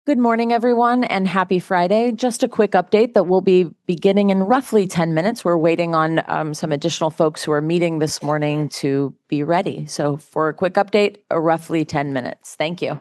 Good morning, everyone, and happy Friday. Just a quick update that we'll be beginning in roughly 10 minutes. We're waiting on some additional folks who are meeting this morning to be ready. So for a quick update, roughly 10 minutes. Thank you.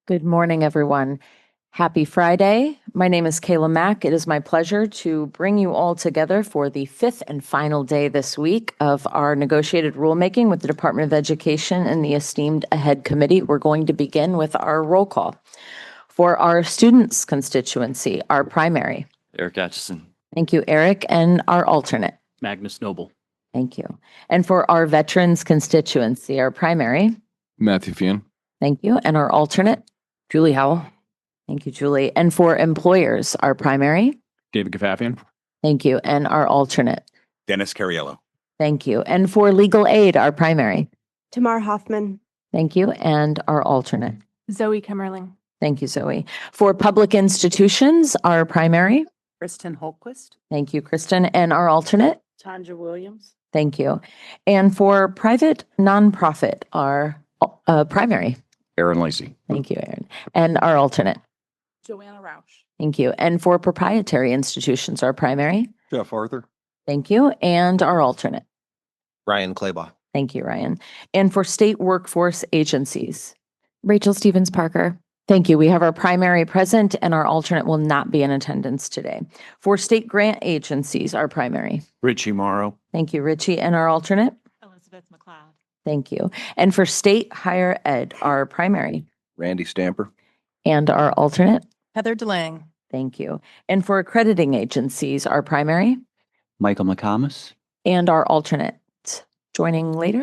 Good morning, everyone. Happy Friday. My name is Kayla Mack. It is my pleasure to bring you all together for the fifth and final day this week of our negotiated rulemaking with the Department of Education and the esteemed AHEAD Committee. We're going to begin with our roll call. For our students constituency, our primary. Eric Atchison. Thank you, Eric, and our alternate. Magnus Noble. Thank you. And for our veterans constituency, our primary. Matthew Fian. Thank you. And our alternate. Julie Howell. Thank you, Julie. And for employers, our primary. David Gafafian. Thank you. And our alternate. Dennis Cariello. Thank you. And for legal aid, our primary. Tamar Hoffman. Thank you. And our alternate. Zoe Kimmerling. Thank you, Zoe. For public institutions, our primary. Kristen Holquist. Thank you, Kristen. And our alternate. Tanja Williams. Thank you. And for private nonprofit, our primary. Aaron Lacey. Thank you, Aaron. And our alternate. Joanna Roush. Thank you. And for proprietary institutions, our primary. Jeff Arthur. Thank you. And our alternate. Ryan Claybaugh. Thank you, Ryan. And for state workforce agencies. Rachel Stevens Parker. Thank you. We have our primary present and our alternate will not be in attendance today. For state grant agencies, our primary. Richie Morrow. Thank you, Richie. And our alternate. Elizabeth McLeod. Thank you. And for state higher ed, our primary. Randy Stamper. And our alternate. Heather DeLang. Thank you. And for accrediting agencies, our primary. Michael McComas. And our alternate. Joining later.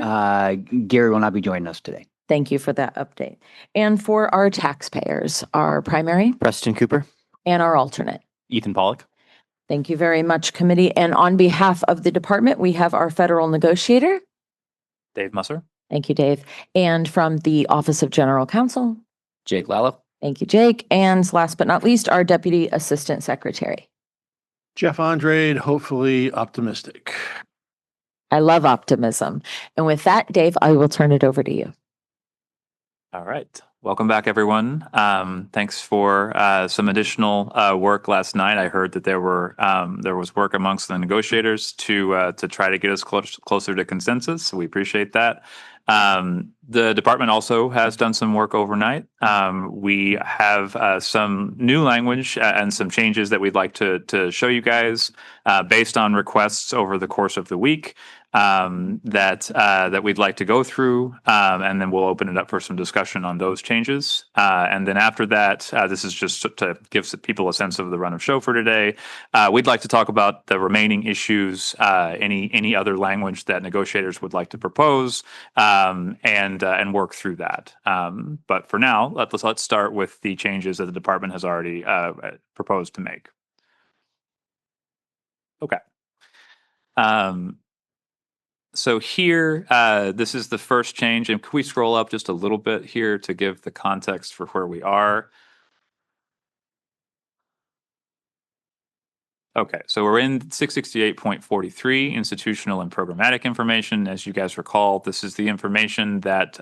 Gary will not be joining us today. Thank you for that update. And for our taxpayers, our primary Preston Cooper. and our alternate. Ethan Pollock. Thank you very much, committee. And on behalf of the department, we have our federal negotiator. Dave Musser. Thank you, Dave. And from the Office of General Counsel. Jake Lallo. Thank you, Jake. And last but not least, our Deputy Assistant Secretary. Jeff Andrade, hopefully optimistic. I love optimism. And with that, Dave, I will turn it over to you. All right. Welcome back, everyone. Thanks for some additional work last night. I heard that there was work amongst the negotiators to try to get us closer to consensus. So we appreciate that. The department also has done some work overnight. We have some new language and some changes that we'd like to show you guys based on requests over the course of the week. That we'd like to go through, and then we'll open it up for some discussion on those changes. And then after that, this is just to give people a sense of the run of show for today. We'd like to talk about the remaining issues, any other language that negotiators would like to propose, and work through that. But for now, let's start with the changes that the department has already proposed to make. Okay. So here, this is the first change. And can we scroll up just a little bit here to give the context for where we are? Okay, so we're in 668.43, institutional and programmatic information. As you guys recall, this is the information that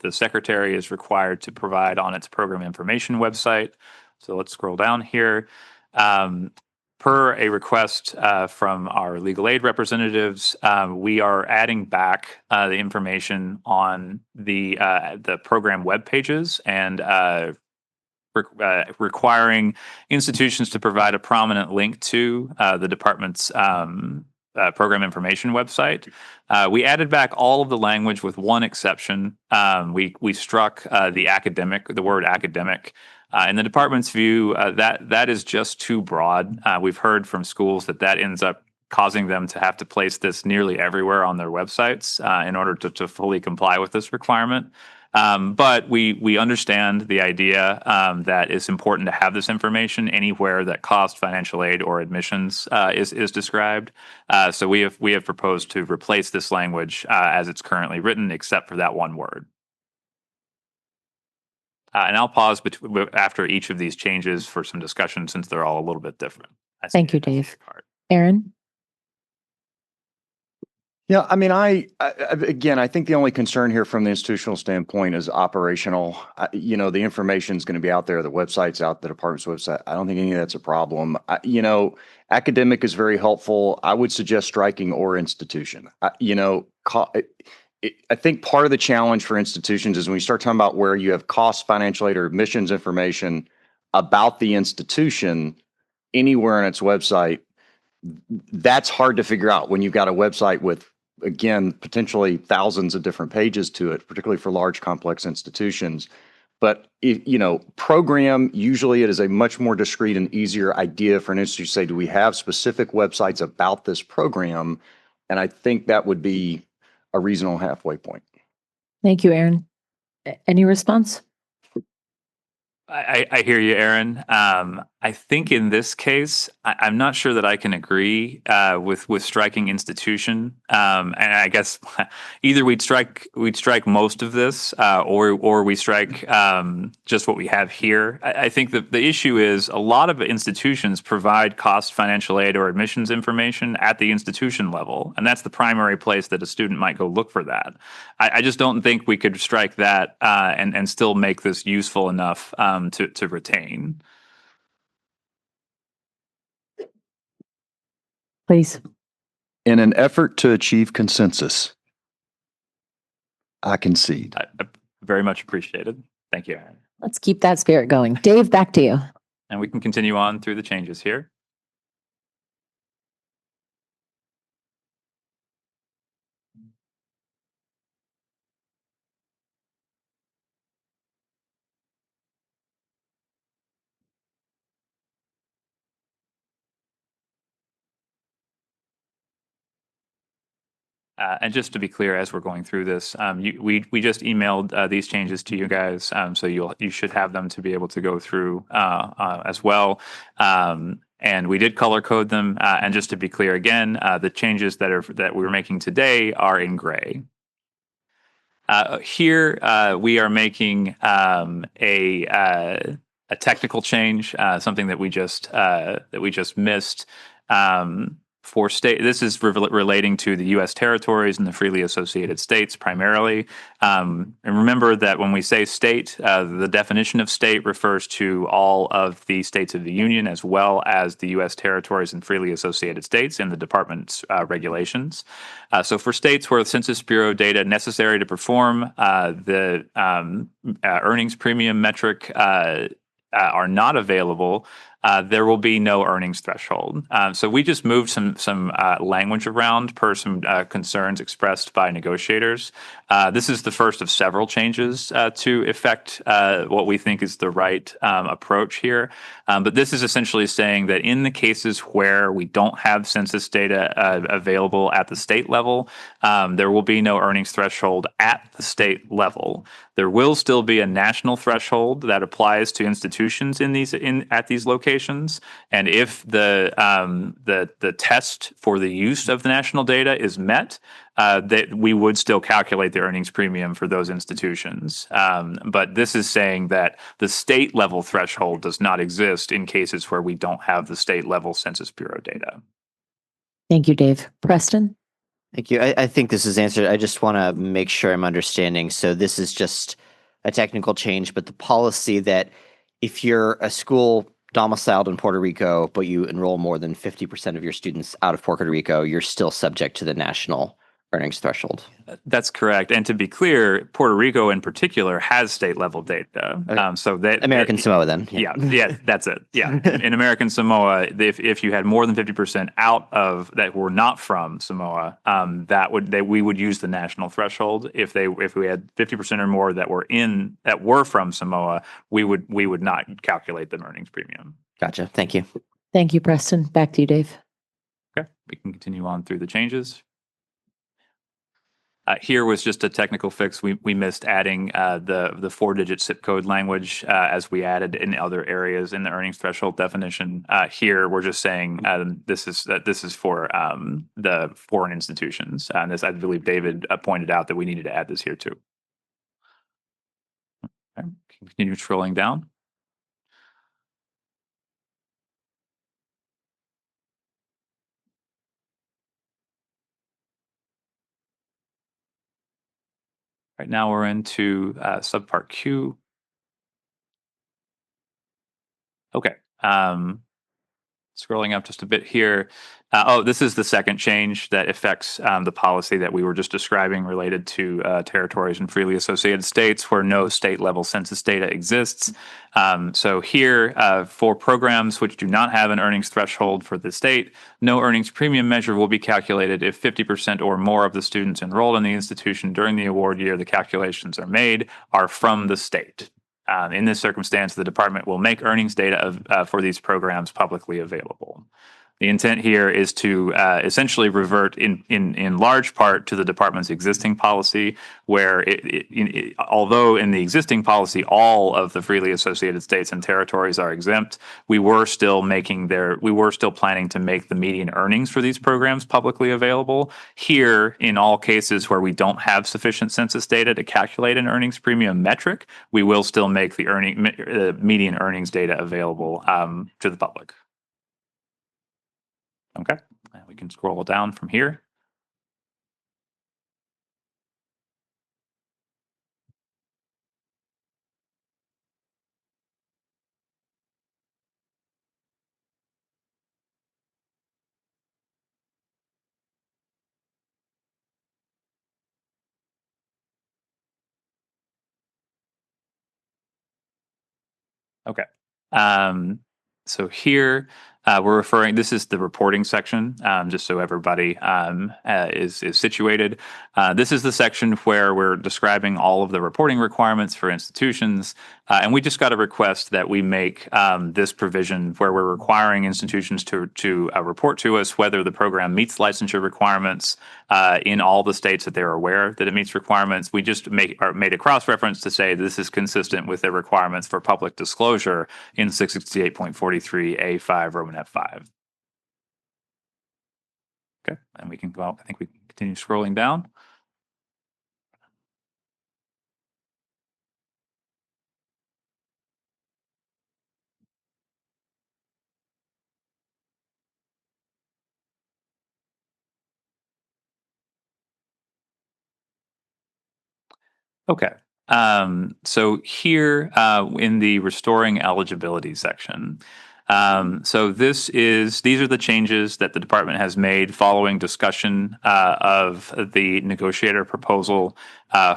the secretary is required to provide on its program information website. So let's scroll down here. Per a request from our legal aid representatives, we are adding back the information on the program web pages and requiring institutions to provide a prominent link to the department's program information website. We added back all of the language with one exception. We struck the word academic. In the department's view, that is just too broad. We've heard from schools that ends up causing them to have to place this nearly everywhere on their websites in order to fully comply with this requirement. But we understand the idea that it's important to have this information anywhere that cost, financial aid, or admissions is described. So we have proposed to replace this language as it's currently written, except for that one word. And I'll pause after each of these changes for some discussion since they're all a little bit different. Thank you, Dave. Aaron? Yeah, I mean, again, I think the only concern here from the institutional standpoint is operational. The information is going to be out there. The website's out, the department's website. I don't think any of that's a problem. Academic is very helpful. I would suggest striking or institution. I think part of the challenge for institutions is when you start talking about where you have cost, financial aid, or admissions information about the institution anywhere on its website, that's hard to figure out when you've got a website with, again, potentially thousands of different pages to it, particularly for large, complex institutions. But program, usually it is a much more discrete and easier idea for an institute to say, do we have specific websites about this program? And I think that would be a reasonable halfway point. Thank you, Aaron. Any response? I hear you, Aaron. I think in this case, I'm not sure that I can agree with striking institution. And I guess either we'd strike most of this, or we strike just what we have here. I think that the issue is a lot of institutions provide cost, financial aid, or admissions information at the institution level, and that's the primary place that a student might go look for that. I just don't think we could strike that and still make this useful enough to retain. Please. In an effort to achieve consensus, I concede. I very much appreciated. Thank you, Aaron. Let's keep that spirit going. Dave, back to you. And we can continue on through the changes here. And just to be clear, as we're going through this, we just emailed these changes to you guys, so you should have them to be able to go through as well. And we did color code them. And just to be clear again, the changes that we're making today are in gray. Here we are making a technical change, something that we just missed. For state, this is relating to the U.S. territories and the freely associated states primarily. And remember that when we say state, the definition of state refers to all of the states of the union as well as the U.S. territories and freely associated states in the department's regulations. So for states where the Census Bureau data necessary to perform the earnings premium metric are not available, there will be no earnings threshold. So we just moved some language around per some concerns expressed by negotiators. This is the first of several changes to effect what we think is the right approach here. But this is essentially saying that in the cases where we don't have census data available at the state level, there will be no earnings threshold at the state level. There will still be a national threshold that applies to institutions at these locations, and if the test for the use of the national data is met, that we would still calculate the earnings premium for those institutions. But this is saying that the state level threshold does not exist in cases where we don't have the state level Census Bureau data. Thank you, Dave. Preston? Thank you. I think this is answered. I just want to make sure I'm understanding. So this is just a technical change, but the policy that if you're a school domiciled in Puerto Rico, but you enroll more than 50% of your students out of Puerto Rico, you're still subject to the national earnings threshold. That's correct. And to be clear, Puerto Rico in particular has state level data. Okay. So that American Samoa then. Yeah, that's it. Yeah. In American Samoa, if you had more than 50% out of that were not from Samoa, we would use the national threshold. If we had 50% or more that were from Samoa, we would not calculate the earnings premium. Gotcha. Thank you. Thank you, Preston. Back to you, Dave. Okay. We can continue on through the changes. Here was just a technical fix. We missed adding the 4-digit zip code language as we added in other areas in the earnings threshold definition. Here we're just saying this is for the foreign institutions, and this I believe David pointed out that we needed to add this here too. Okay. Continue scrolling down. Right now we're into subpart Q. Okay. Scrolling up just a bit here. This is the second change that affects the policy that we were just describing related to territories and freely associated states where no state level census data exists. So here, for programs which do not have an earnings threshold for the state, no earnings premium measure will be calculated if 50% or more of the students enrolled in the institution during the award year the calculations are made are from the state. In this circumstance, the department will make earnings data for these programs publicly available. The intent here is to essentially revert in large part to the department's existing policy, where although in the existing policy all of the freely associated states and territories are exempt, we were still planning to make the median earnings for these programs publicly available. Here, in all cases where we don't have sufficient census data to calculate an earnings premium metric, we will still make the median earnings data available to the public. Okay, and we can scroll down from here. Okay. So here we're referring, this is the reporting section, just so everybody is situated. This is the section where we're describing all of the reporting requirements for institutions. And we just got a request that we make this provision where we're requiring institutions to report to us whether the program meets licensure requirements in all the states that they're aware that it meets requirements. We just made a cross-reference to say this is consistent with the requirements for public disclosure in 668.43A5 Roman F5. Okay, and we can go out. I think we can continue scrolling down. Okay. So here in the restoring eligibility section, so these are the changes that the department has made following discussion of the negotiator proposal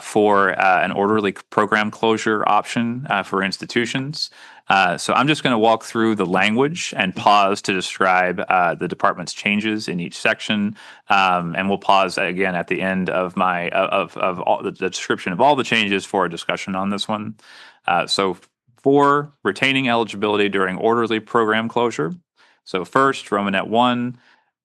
for an orderly program closure option for institutions. So I'm just going to walk through the language and pause to describe the department's changes in each section, and we'll pause again at the end of my of all the description of all the changes for a discussion on this one. So for retaining eligibility during orderly program closure. So first, Romanet 1,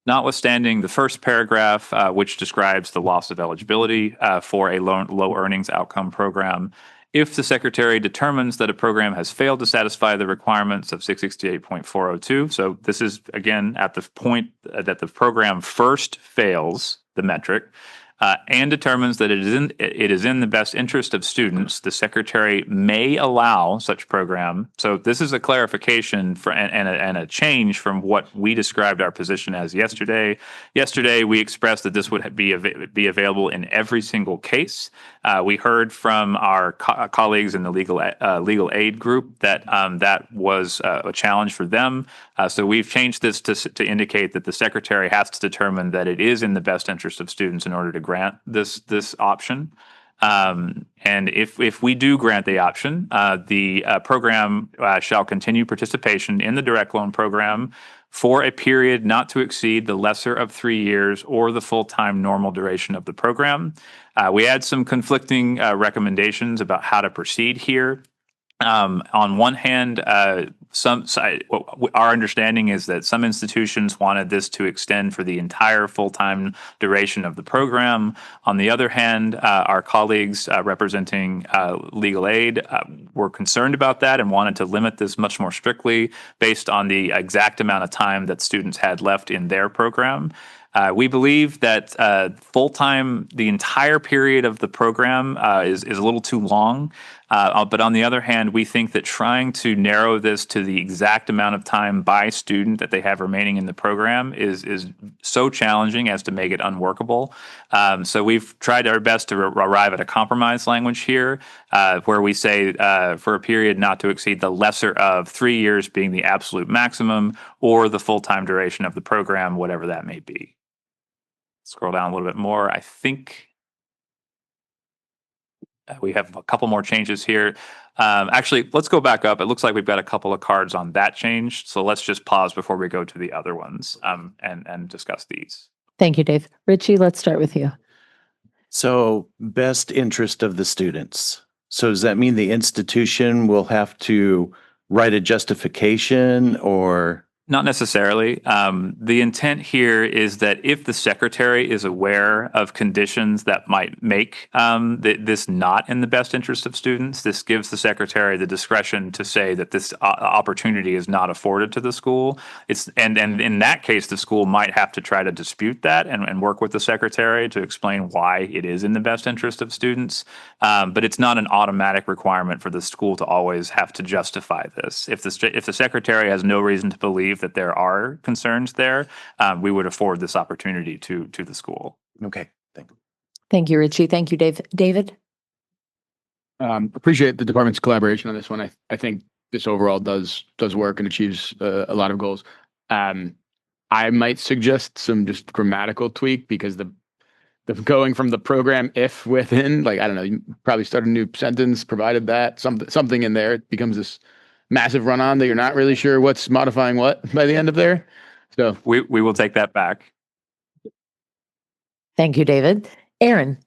notwithstanding the first paragraph, which describes the loss of eligibility for a low earnings outcome program, if the secretary determines that a program has failed to satisfy the requirements of 668.402, so this is, again, at the point that the program first fails the metric, and determines that it is in the best interest of students, the secretary may allow such program. So this is a clarification and a change from what we described our position as yesterday. Yesterday, we expressed that this would be available in every single case. We heard from our colleagues in the legal aid group that that was a challenge for them. So we've changed this to indicate that the secretary has to determine that it is in the best interest of students in order to grant this option. And if we do grant the option, the program shall continue participation in the direct loan program for a period not to exceed the lesser of 3 years or the full-time normal duration of the program. We had some conflicting recommendations about how to proceed here. On one hand, our understanding is that some institutions wanted this to extend for the entire full-time duration of the program. On the other hand, our colleagues representing legal aid were concerned about that and wanted to limit this much more strictly based on the exact amount of time that students had left in their program. We believe that full-time, the entire period of the program is a little too long. But on the other hand, we think that trying to narrow this to the exact amount of time by student that they have remaining in the program is so challenging as to make it unworkable. So we've tried our best to arrive at a compromise language here, where we say for a period not to exceed the lesser of 3 years being the absolute maximum, or the full-time duration of the program, whatever that may be. Scroll down a little bit more. I think we have a couple more changes here. Actually, let's go back up. It looks like we've got a couple of cards on that change. So let's just pause before we go to the other ones and discuss these. Thank you, Dave. Richie, let's start with you. So best interest of the students. So does that mean the institution will have to write a justification or? Not necessarily. The intent here is that if the secretary is aware of conditions that might make this not in the best interest of students, this gives the secretary the discretion to say that this opportunity is not afforded to the school. And in that case, the school might have to try to dispute that and work with the secretary to explain why it is in the best interest of students. But it's not an automatic requirement for the school to always have to justify this. If the secretary has no reason to believe that there are concerns there, we would afford this opportunity to the school. Okay, thank you. Thank you, Richie. Thank you, Dave. David? Appreciate the department's collaboration on this one. I think this overall does work and achieves a lot of goals. I might suggest some just grammatical tweak, because the going from the program if within, like, I don't know, you probably start a new sentence, provided that something in there, it becomes this massive run-on that you're not really sure what's modifying what by the end of there. So We will take that back. Thank you, David. Aaron?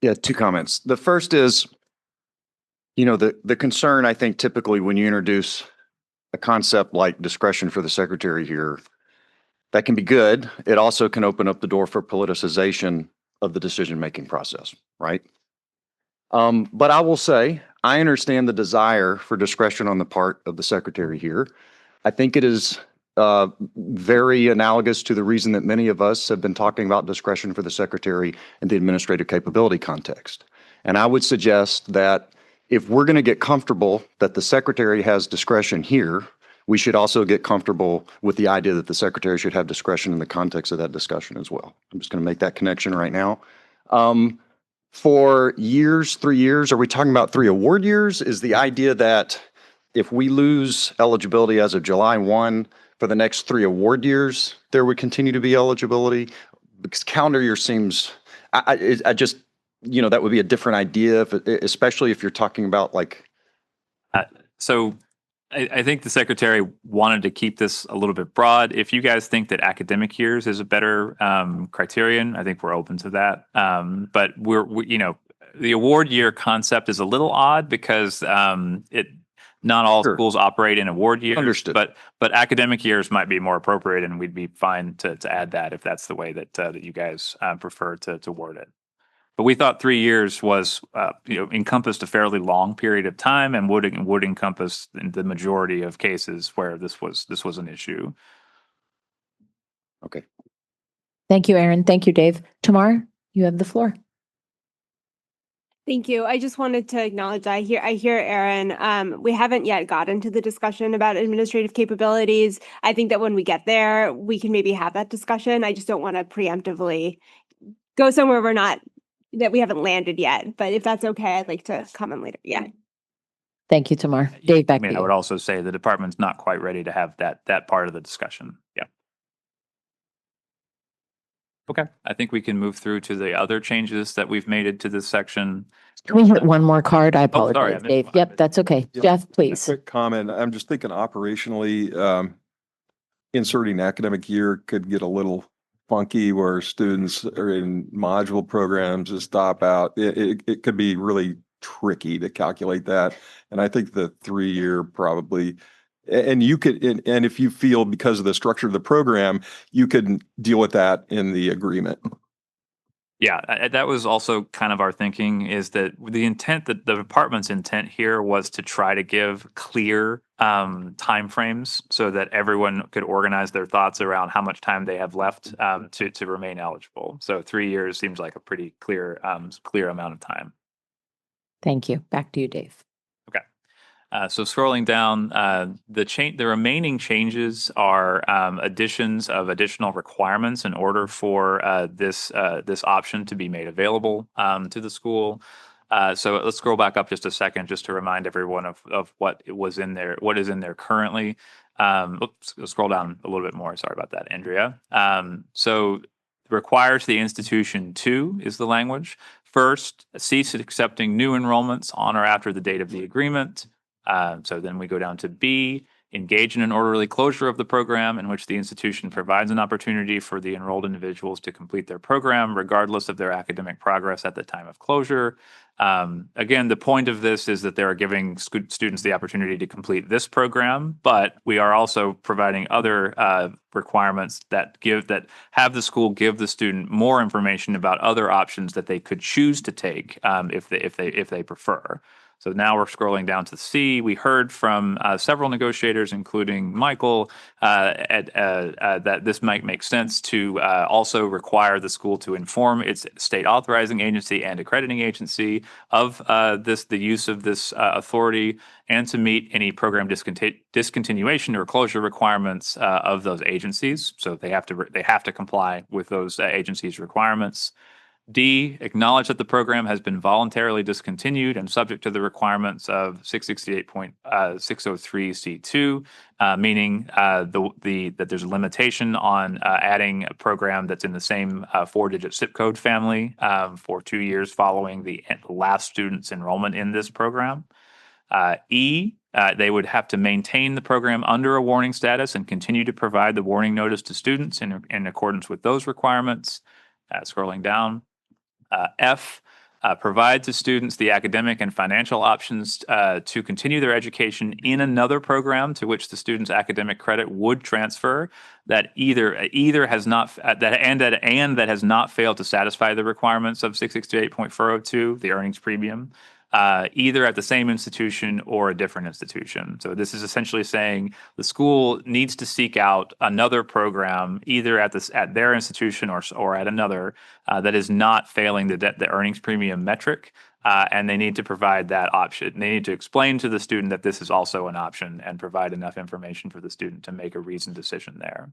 Yeah, two comments. The first is, the concern, I think, typically when you introduce a concept like discretion for the secretary here, that can be good. It also can open up the door for politicization of the decision-making process, right? But I will say, I understand the desire for discretion on the part of the secretary here. I think it is very analogous to the reason that many of us have been talking about discretion for the secretary in the administrative capability context. And I would suggest that if we're going to get comfortable that the secretary has discretion here, we should also get comfortable with the idea that the secretary should have discretion in the context of that discussion as well. I'm just going to make that connection right now. For years, 3 years, are we talking about 3 award years? Is the idea that if we lose eligibility as of July 1 for the next 3 award years, there would continue to be eligibility? Because calendar year seems, I just, that would be a different idea, especially if you're talking about like. So I think the secretary wanted to keep this a little bit broad. If you guys think that academic years is a better criterion, I think we're open to that. But the award year concept is a little odd because not all Sure. schools operate in award years. Understood. But academic years might be more appropriate, and we'd be fine to add that if that's the way that you guys prefer to word it. But we thought 3 years was, encompassed a fairly long period of time and would encompass the majority of cases where this was an issue. Okay. Thank you, Aaron. Thank you, Dave. Tamar, you have the floor. Thank you. I just wanted to acknowledge, I hear Aaron. We haven't yet gotten to the discussion about administrative capabilities. I think that when we get there, we can maybe have that discussion. I just don't want to preemptively go somewhere that we haven't landed yet. But if that's okay, I'd like to comment later. Yeah. Thank you, Tamar. Dave, back to I you. would also say the department's not quite ready to have that part of the discussion. Yeah. Okay, I think we can move through to the other changes that we've made to this section. Can we hit one more card? I Oh, sorry, I apologize, missed Dave. one. Yep, that's okay. Yeah. Jeff, please. Quick comment. I'm just thinking operationally, inserting academic year could get a little funky where students are in module programs to stop out. It could be really tricky to calculate that. And I think the 3-year probably, and you could, and if you feel because of the structure of the program, you could deal with that in the agreement. Yeah, that was also kind of our thinking, is that the department's intent here was to try to give clear timeframes so that everyone could organize their thoughts around how much time they have left to remain eligible. So 3 years seems like a pretty clear amount of time. Thank you. Back to you, Dave. So scrolling down, the remaining changes are additions of additional requirements in order for this option to be made available to the school. So let's scroll back up just a second, just to remind everyone of what was in there, what is in there currently. Let's scroll down a little bit more. Sorry about that, Andrea. So requires the institution to is the language. First, cease accepting new enrollments on or after the date of the agreement. So then we go down to B, engage in an orderly closure of the program in which the institution provides an opportunity for the enrolled individuals to complete their program regardless of their academic progress at the time of closure. Again, the point of this is that they are giving students the opportunity to complete this program, but we are also providing other requirements that have the school give the student more information about other options that they could choose to take if they prefer. So now we're scrolling down to C. We heard from several negotiators, including Michael, that this might make sense to also require the school to inform its state authorizing agency and accrediting agency of the use of this authority, and to meet any program discontinuation or closure requirements of those agencies. So they have to comply with those agencies' requirements. D, acknowledge that the program has been voluntarily discontinued and subject to the requirements of 668.603C2, meaning that there's a limitation on adding a program that's in the same 4-digit zip code family for 2 years following the last student's enrollment in this program. E, they would have to maintain the program under a warning status and continue to provide the warning notice to students in accordance with those requirements. Scrolling down. F, provide to students the academic and financial options to continue their education in another program to which the student's academic credit would transfer that either has not that has not failed to satisfy the requirements of 668.402, the earnings premium, either at the same institution or a different institution. So this is essentially saying the school needs to seek out another program either at their institution or at another that is not failing the earnings premium metric, and they need to provide that option. They need to explain to the student that this is also an option and provide enough information for the student to make a reasoned decision there.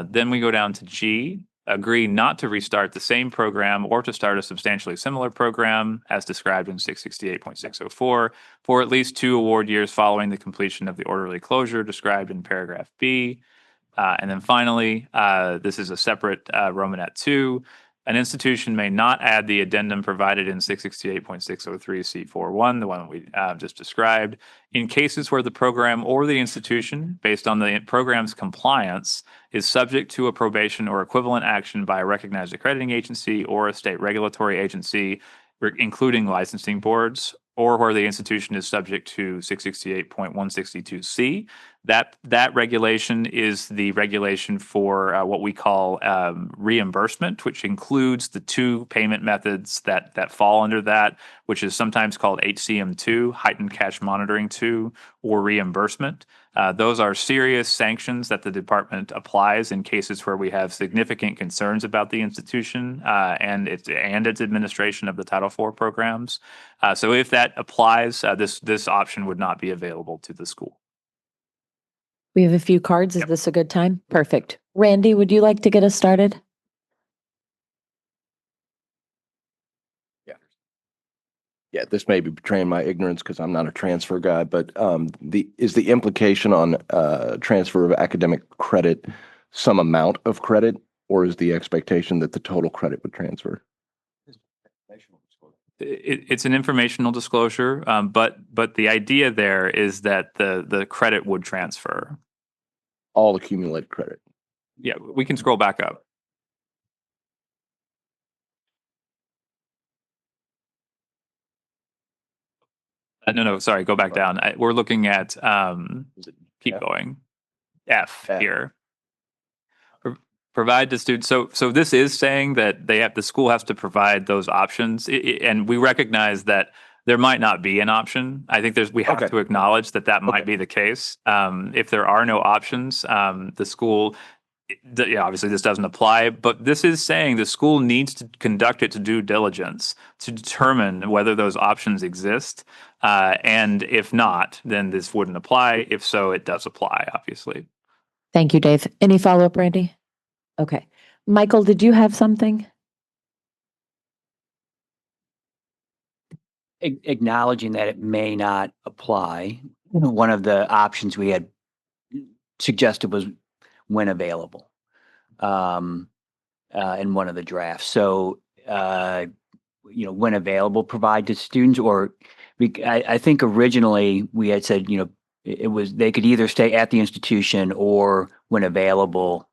Then we go down to G, agree not to restart the same program or to start a substantially similar program as described in 668.604 for at least 2 award years following the completion of the orderly closure described in paragraph B. And then finally, this is a separate Romanet 2. An institution may not add the addendum provided in 668.603C41, the one we just described, in cases where the program or the institution, based on the program's compliance, is subject to a probation or equivalent action by a recognized accrediting agency or a state regulatory agency, including licensing boards, or where the institution is subject to 668.162C. That regulation is the regulation for what we call reimbursement, which includes the 2 payment methods that fall under that, which is sometimes called HCM2, Heightened Cash Monitoring 2, or reimbursement. Those are serious sanctions that the department applies in cases where we have significant concerns about the institution and its administration of the Title IV programs. So if that applies, this option would not be available to the school. We have a few cards. Is this a good time? Perfect. Randy, would you like to get us started? Yeah, this may be betraying my ignorance because I'm not a transfer guy, but is the implication on transfer of academic credit some amount of credit, or is the expectation that the total credit would transfer? It's an informational disclosure, but the idea there is that the credit would transfer. All accumulated credit. Yeah, we can scroll back up. No, sorry, go back down. We're looking at, keep going. F here. Provide to students. So this is saying that the school has to provide those options, and we recognize that there might not be an option. I think we have to acknowledge that might be the case. If there are no options, the school yeah, obviously this doesn't apply, but this is saying the school needs to conduct its due diligence to determine whether those options exist. And if not, then this wouldn't apply. If so, it does apply, obviously. Thank you, Dave. Any follow-up, Randy? Okay. Michael, did you have something? Acknowledging that it may not apply, one of the options we had suggested was when available, in one of the drafts. So, when available, provide to students, or I think originally we had said, it was, they could either stay at the institution or when available,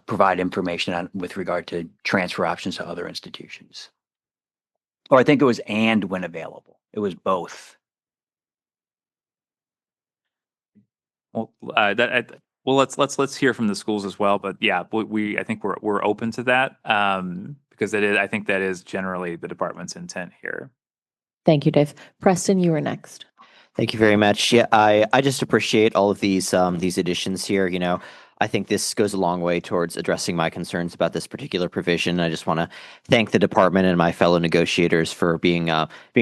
provide information on with regard to transfer options to other institutions. Or I think it was and when available. It was both. Well, let's hear from the schools as well. But yeah, I think we're open to that, because I think that is generally the department's intent here. Thank you, Dave. Preston, you were next. Thank you very much. Yeah, I just appreciate all of these additions here. I think this goes a long way towards addressing my concerns about this particular provision. I just want to thank the department and my fellow negotiators for being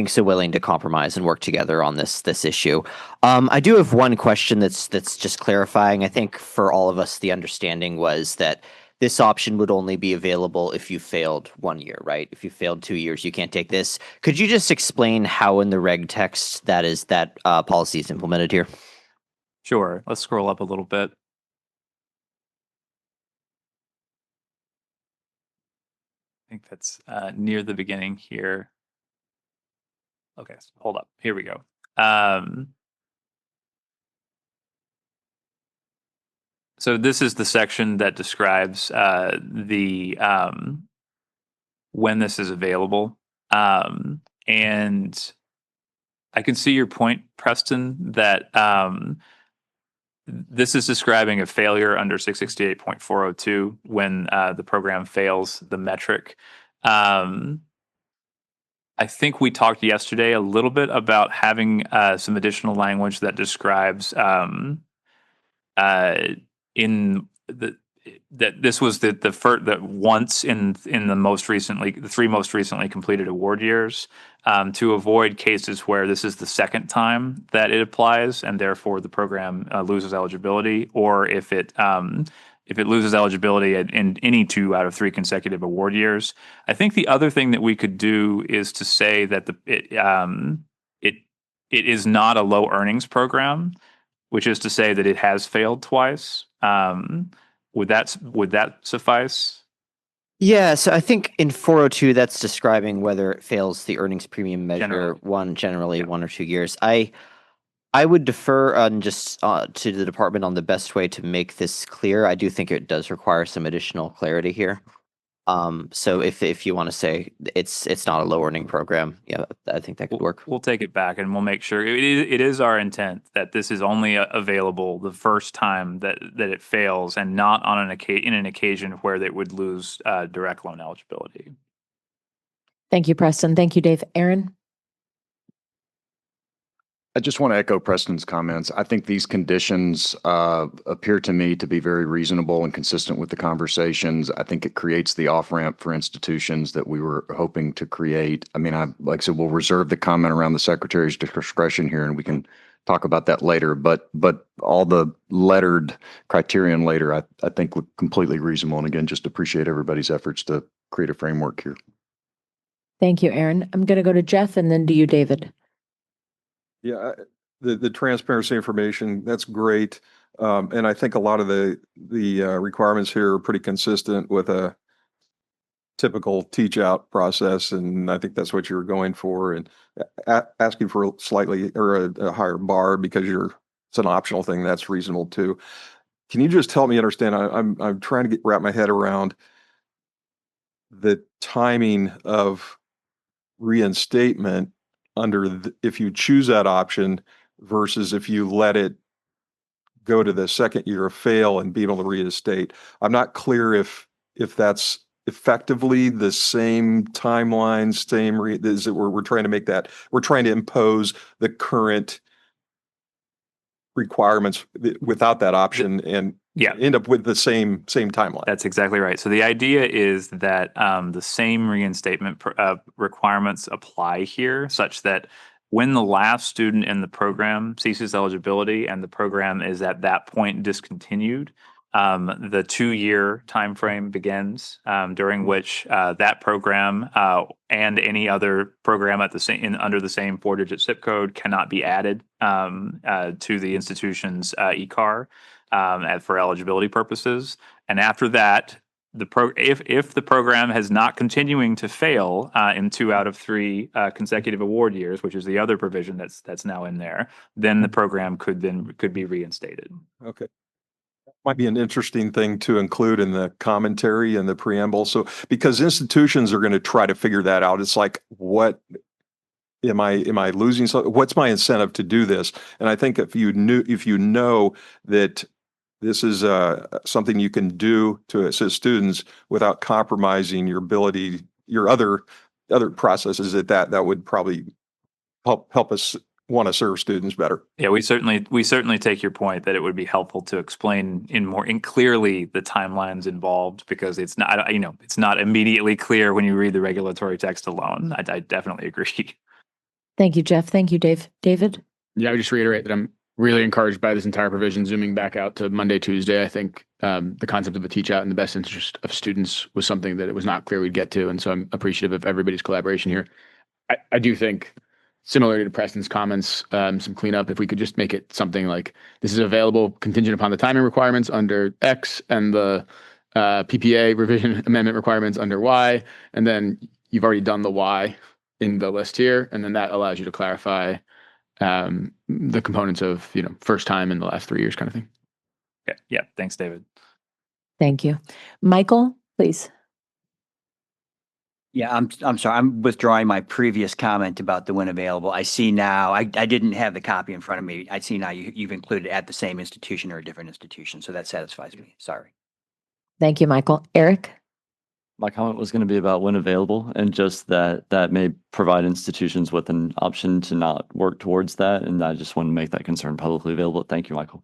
so willing to compromise and work together on this issue. I do have one question that's just clarifying. I think for all of us, the understanding was that this option would only be available if you failed 1 year, right? If you failed 2 years, you can't take this. Could you just explain how in the reg text that policy is implemented here? Sure. Let's scroll up a little bit. I think that's near the beginning here. Okay, so hold up. Here we go. So this is the section that describes the when this is available. And I can see your point, Preston, that this is describing a failure under 668.402 when the program fails the metric. I think we talked yesterday a little bit about having some additional language that describes that this was the first, that once in the three most recently completed award years, to avoid cases where this is the second time that it applies and therefore the program loses eligibility, or if it loses eligibility in any 2 out of 3 consecutive award years. I think the other thing that we could do is to say that it is not a low earnings program, which is to say that it has failed twice. Would that suffice? Yeah, so I think in 402 that's describing whether it fails the earnings premium measure Generally. 1 or 2 years. I would defer on just to the department on the best way to make this clear. I do think it does require some additional clarity here. So if you want to say it's not a low earning program, yeah, I think that could work. We'll take it back and we'll make sure it is our intent that this is only available the first time that it fails, and not on an occasion where they would lose direct loan eligibility. Thank you, Preston. Thank you, Dave. Aaron? I just want to echo Preston's comments. I think these conditions appear to me to be very reasonable and consistent with the conversations. I think it creates the off-ramp for institutions that we were hoping to create. I mean, like I said, we'll reserve the comment around the secretary's discretion here, and we can talk about that later. But all the lettered criterion later, I think look completely reasonable. And again, just appreciate everybody's efforts to create a framework here. Thank you, Aaron. I'm going to go to Jeff and then to you, David. Yeah, the transparency information, that's great. And I think a lot of the requirements here are pretty consistent with a typical teach out process. And I think that's what you're going for, and asking for a slightly or a higher bar because it's an optional thing. That's reasonable too. Can you just help me understand? I'm trying to wrap my head around the timing of reinstatement if you choose that option versus if you let it go to the second year of fail and be able to reinstate. I'm not clear if that's effectively the same timeline, we're trying to make that, we're trying to impose the current requirements without that option and Yeah. end up with the same timeline. That's exactly right. So the idea is that the same reinstatement requirements apply here, such that when the last student in the program ceases eligibility and the program is at that point discontinued, the 2-year timeframe begins, during which that program and any other program at the same under the same 4-digit zip code cannot be added to the institution's ECAR for eligibility purposes. And after that, if the program has not continuing to fail in 2 out of 3 consecutive award years, which is the other provision that's now in there, then the program could be reinstated. Okay. Might be an interesting thing to include in the commentary and the preamble. So, because institutions are going to try to figure that out. It's like, what am I losing? What's my incentive to do this? And I think if you know that this is something you can do to assist students without compromising your ability, your other processes, that would probably help us want to serve students better. Yeah, we certainly take your point that it would be helpful to explain in clearly the timelines involved, because it's not immediately clear when you read the regulatory text alone. I definitely agree. Thank you, Jeff. Thank you, Dave. David? Yeah, I would just reiterate that I'm really encouraged by this entire provision, zooming back out to Monday, Tuesday. I think the concept of a teach out in the best interest of students was something that it was not clear we'd get to. And so I'm appreciative of everybody's collaboration here. I do think, similarly to Preston's comments, some cleanup, if we could just make it something like, this is available contingent upon the timing requirements under X and the PPA revision amendment requirements under Y. And then you've already done the Y in the list here. And then that allows you to clarify the components of, first time in the last 3 years kind of thing. Okay. Yeah. Thanks, David. Thank you. Michael, please. Yeah, I'm sorry. I'm withdrawing my previous comment about the when available. I see now, I didn't have the copy in front of me. I see now you've included at the same institution or a different institution. So that satisfies me. Sorry. Thank you, Michael. Eric? My comment was going to be about when available, and just that may provide institutions with an option to not work towards that. And I just want to make that concern publicly available. Thank you, Michael.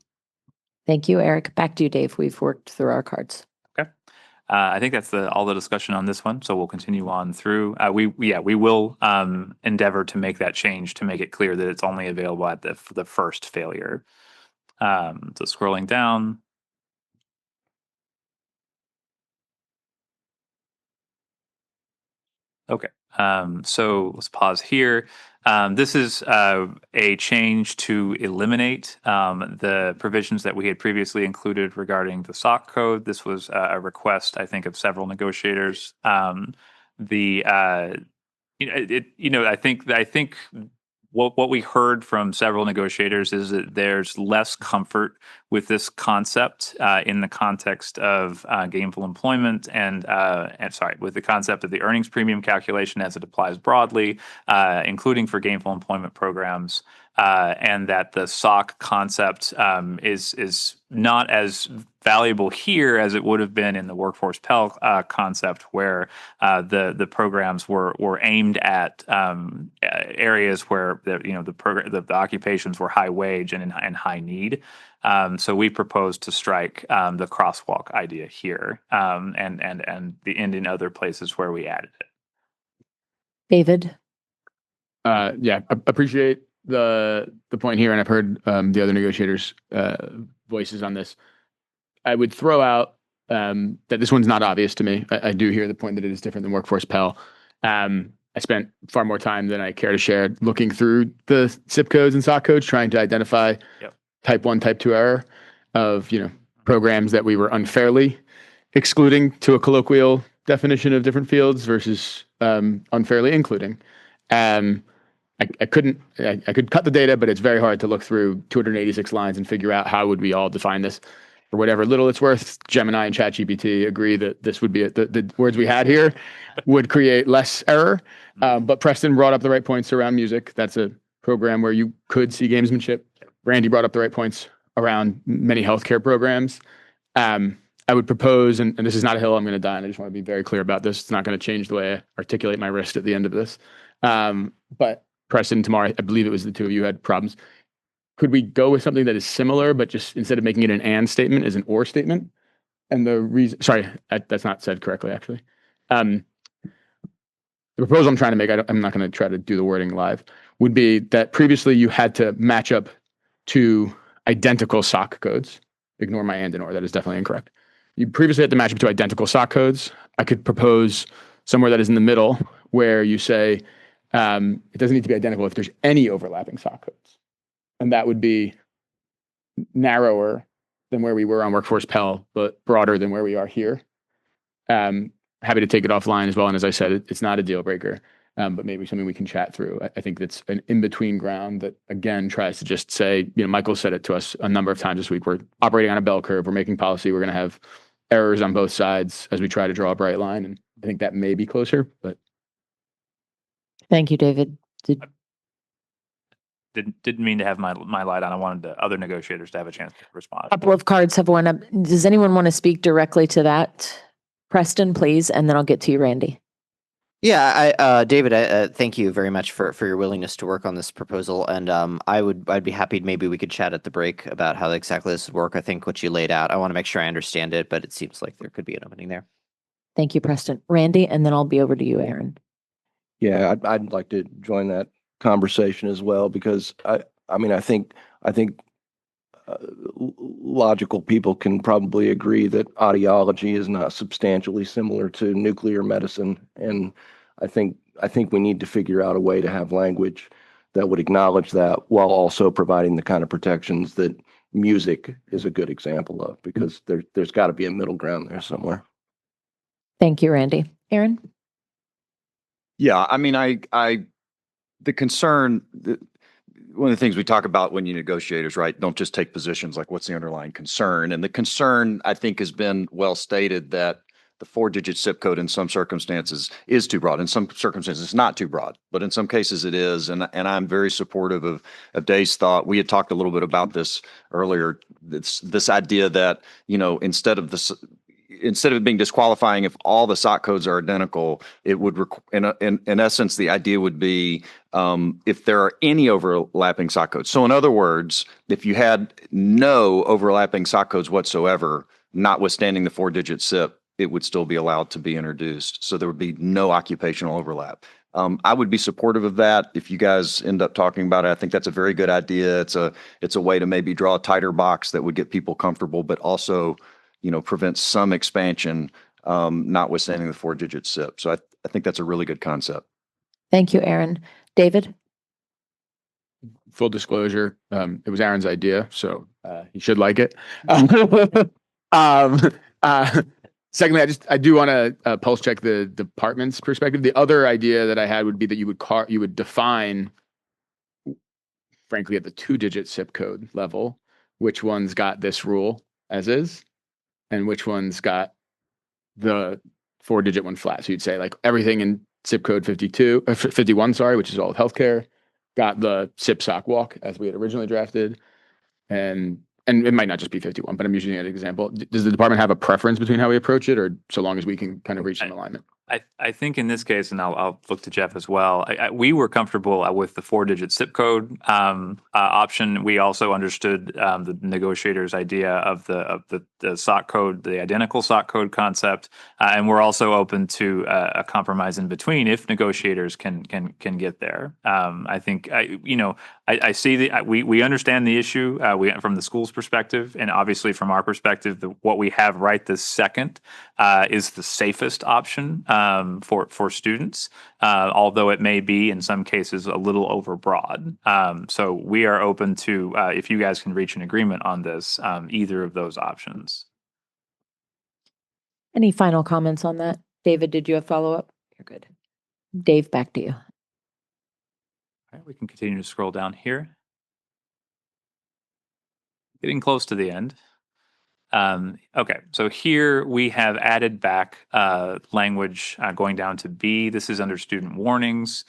Thank you, Eric. Back to you, Dave. We've worked through our cards. Okay. I think that's all the discussion on this one. So we'll continue on through. We will endeavor to make that change to make it clear that it's only available at the first failure. So scrolling down. Okay. So let's pause here. This is a change to eliminate the provisions that we had previously included regarding the SOC code. This was a request, I think, of several negotiators. I think what we heard from several negotiators is that there's less comfort with this concept in the context of gainful employment and with the concept of the earnings premium calculation as it applies broadly, including for gainful employment programs, and that the SOC concept is not as valuable here as it would have been in the Workforce Pell concept, where the programs were aimed at areas where the occupations were high wage and high need. So we propose to strike the crosswalk idea here, and in other places where we added it. David? Appreciate the point here, and I've heard the other negotiators' voices on this. I would throw out that this one's not obvious to me. I do hear the point that it is different than Workforce Pell. I spent far more time than I care to share looking through the zip codes and SOC codes, trying to identify type 1, type 2 error of programs that we were unfairly excluding to a colloquial definition of different fields versus unfairly including. I could cut the data, but it's very hard to look through 286 lines and figure out how would we all define this. For whatever little it's worth, Gemini and ChatGPT agree that this would be the words we had here would create less error. But Preston brought up the right points around music. That's a program where you could see gamesmanship. Randy brought up the right points around many healthcare programs. I would propose, and this is not a hill I'm going to die on. I just want to be very clear about this. It's not going to change the way I articulate my wrist at the end of this. But Preston, tomorrow, I believe it was the two of you had problems. could we go with something that is similar, but just instead of making it an and statement, is an or statement? And the reason, sorry, that's not said correctly, actually. The proposal I'm trying to make, I'm not going to try to do the wording live, would be that previously you had to match up to identical SOC codes. Ignore my and or, that is definitely incorrect. You previously had to match up to identical SOC codes. I could propose somewhere that is in the middle where you say it doesn't need to be identical if there's any overlapping SOC codes. And that would be narrower than where we were on Workforce Pell, but broader than where we are here. Happy to take it offline as well. And as I said, it's not a deal breaker, but maybe something we can chat through. I think that's an in-between ground that, again, tries to just say, Michael said it to us a number of times this week. We're operating on a bell curve. We're making policy. We're going to have errors on both sides as we try to draw a bright line. And I think that may be closer, but. Thank you, David. Didn't mean to have my light on. I wanted the other negotiators to have a chance to respond. A couple of cards have went up. Does anyone want to speak directly to that? Preston, please, and then I'll get to you, Randy. Yeah, David, thank you very much for your willingness to work on this proposal. And I'd be happy, maybe we could chat at the break about how exactly this would work. I think what you laid out, I want to make sure I understand it, but it seems like there could be an opening there. Thank you, Preston. Randy, and then I'll be over to you, Aaron. Yeah, I'd like to join that conversation as well, because I think logical people can probably agree that audiology is not substantially similar to nuclear medicine, and I think we need to figure out a way to have language that would acknowledge that while also providing the kind of protections that music is a good example of, because there's got to be a middle ground there somewhere. Thank you, Randy. Aaron? Yeah, the concern, one of the things we talk about when you negotiators, right, don't just take positions like what's the underlying concern. And the concern, I think, has been well stated that the 4-digit zip code in some circumstances is too broad. In some circumstances, it's not too broad, but in some cases it is. And I'm very supportive of Dave's thought. We had talked a little bit about this earlier, this idea that, instead of it being disqualifying if all the SOC codes are identical, it would, in essence, the idea would be if there are any overlapping SOC codes. So in other words, if you had no overlapping SOC codes whatsoever, notwithstanding the 4-digit SIP, it would still be allowed to be introduced. So there would be no occupational overlap. I would be supportive of that. If you guys end up talking about it, I think that's a very good idea. It's a way to maybe draw a tighter box that would get people comfortable, but also prevent some expansion, notwithstanding the 4-digit SIP. So I think that's a really good concept. Thank you, Aaron. David? Full disclosure, it was Aaron's idea, so he should like it. Secondly, I do want to pulse check the department's perspective. The other idea that I had would be that you would define, frankly, at the 2-digit zip code level, which one's got this rule as is, and which one's got the 4-digit one flat. So you'd say like everything in zip code 51, which is all of healthcare, got the SIP SOC walk as we had originally drafted. And it might not just be 51, but I'm using it as an example. Does the department have a preference between how we approach it, or so long as we can kind of reach some alignment? I think in this case, and I'll look to Jeff as well, we were comfortable with the 4-digit zip code option. We also understood the negotiators' idea of the SOC code, the identical SOC code concept, and we're also open to a compromise in between if negotiators can get there. I think I see we understand the issue from the school's perspective, and obviously from our perspective, what we have right this second is the safest option for students, although it may be in some cases a little overbroad. So we are open to if you guys can reach an agreement on this, either of those options. Any final comments on that? David, did you have follow-up? You're good. Dave, back to you. All right, we can continue to scroll down here. Getting close to the end. Okay, so here we have added back language going down to B. This is under student warnings.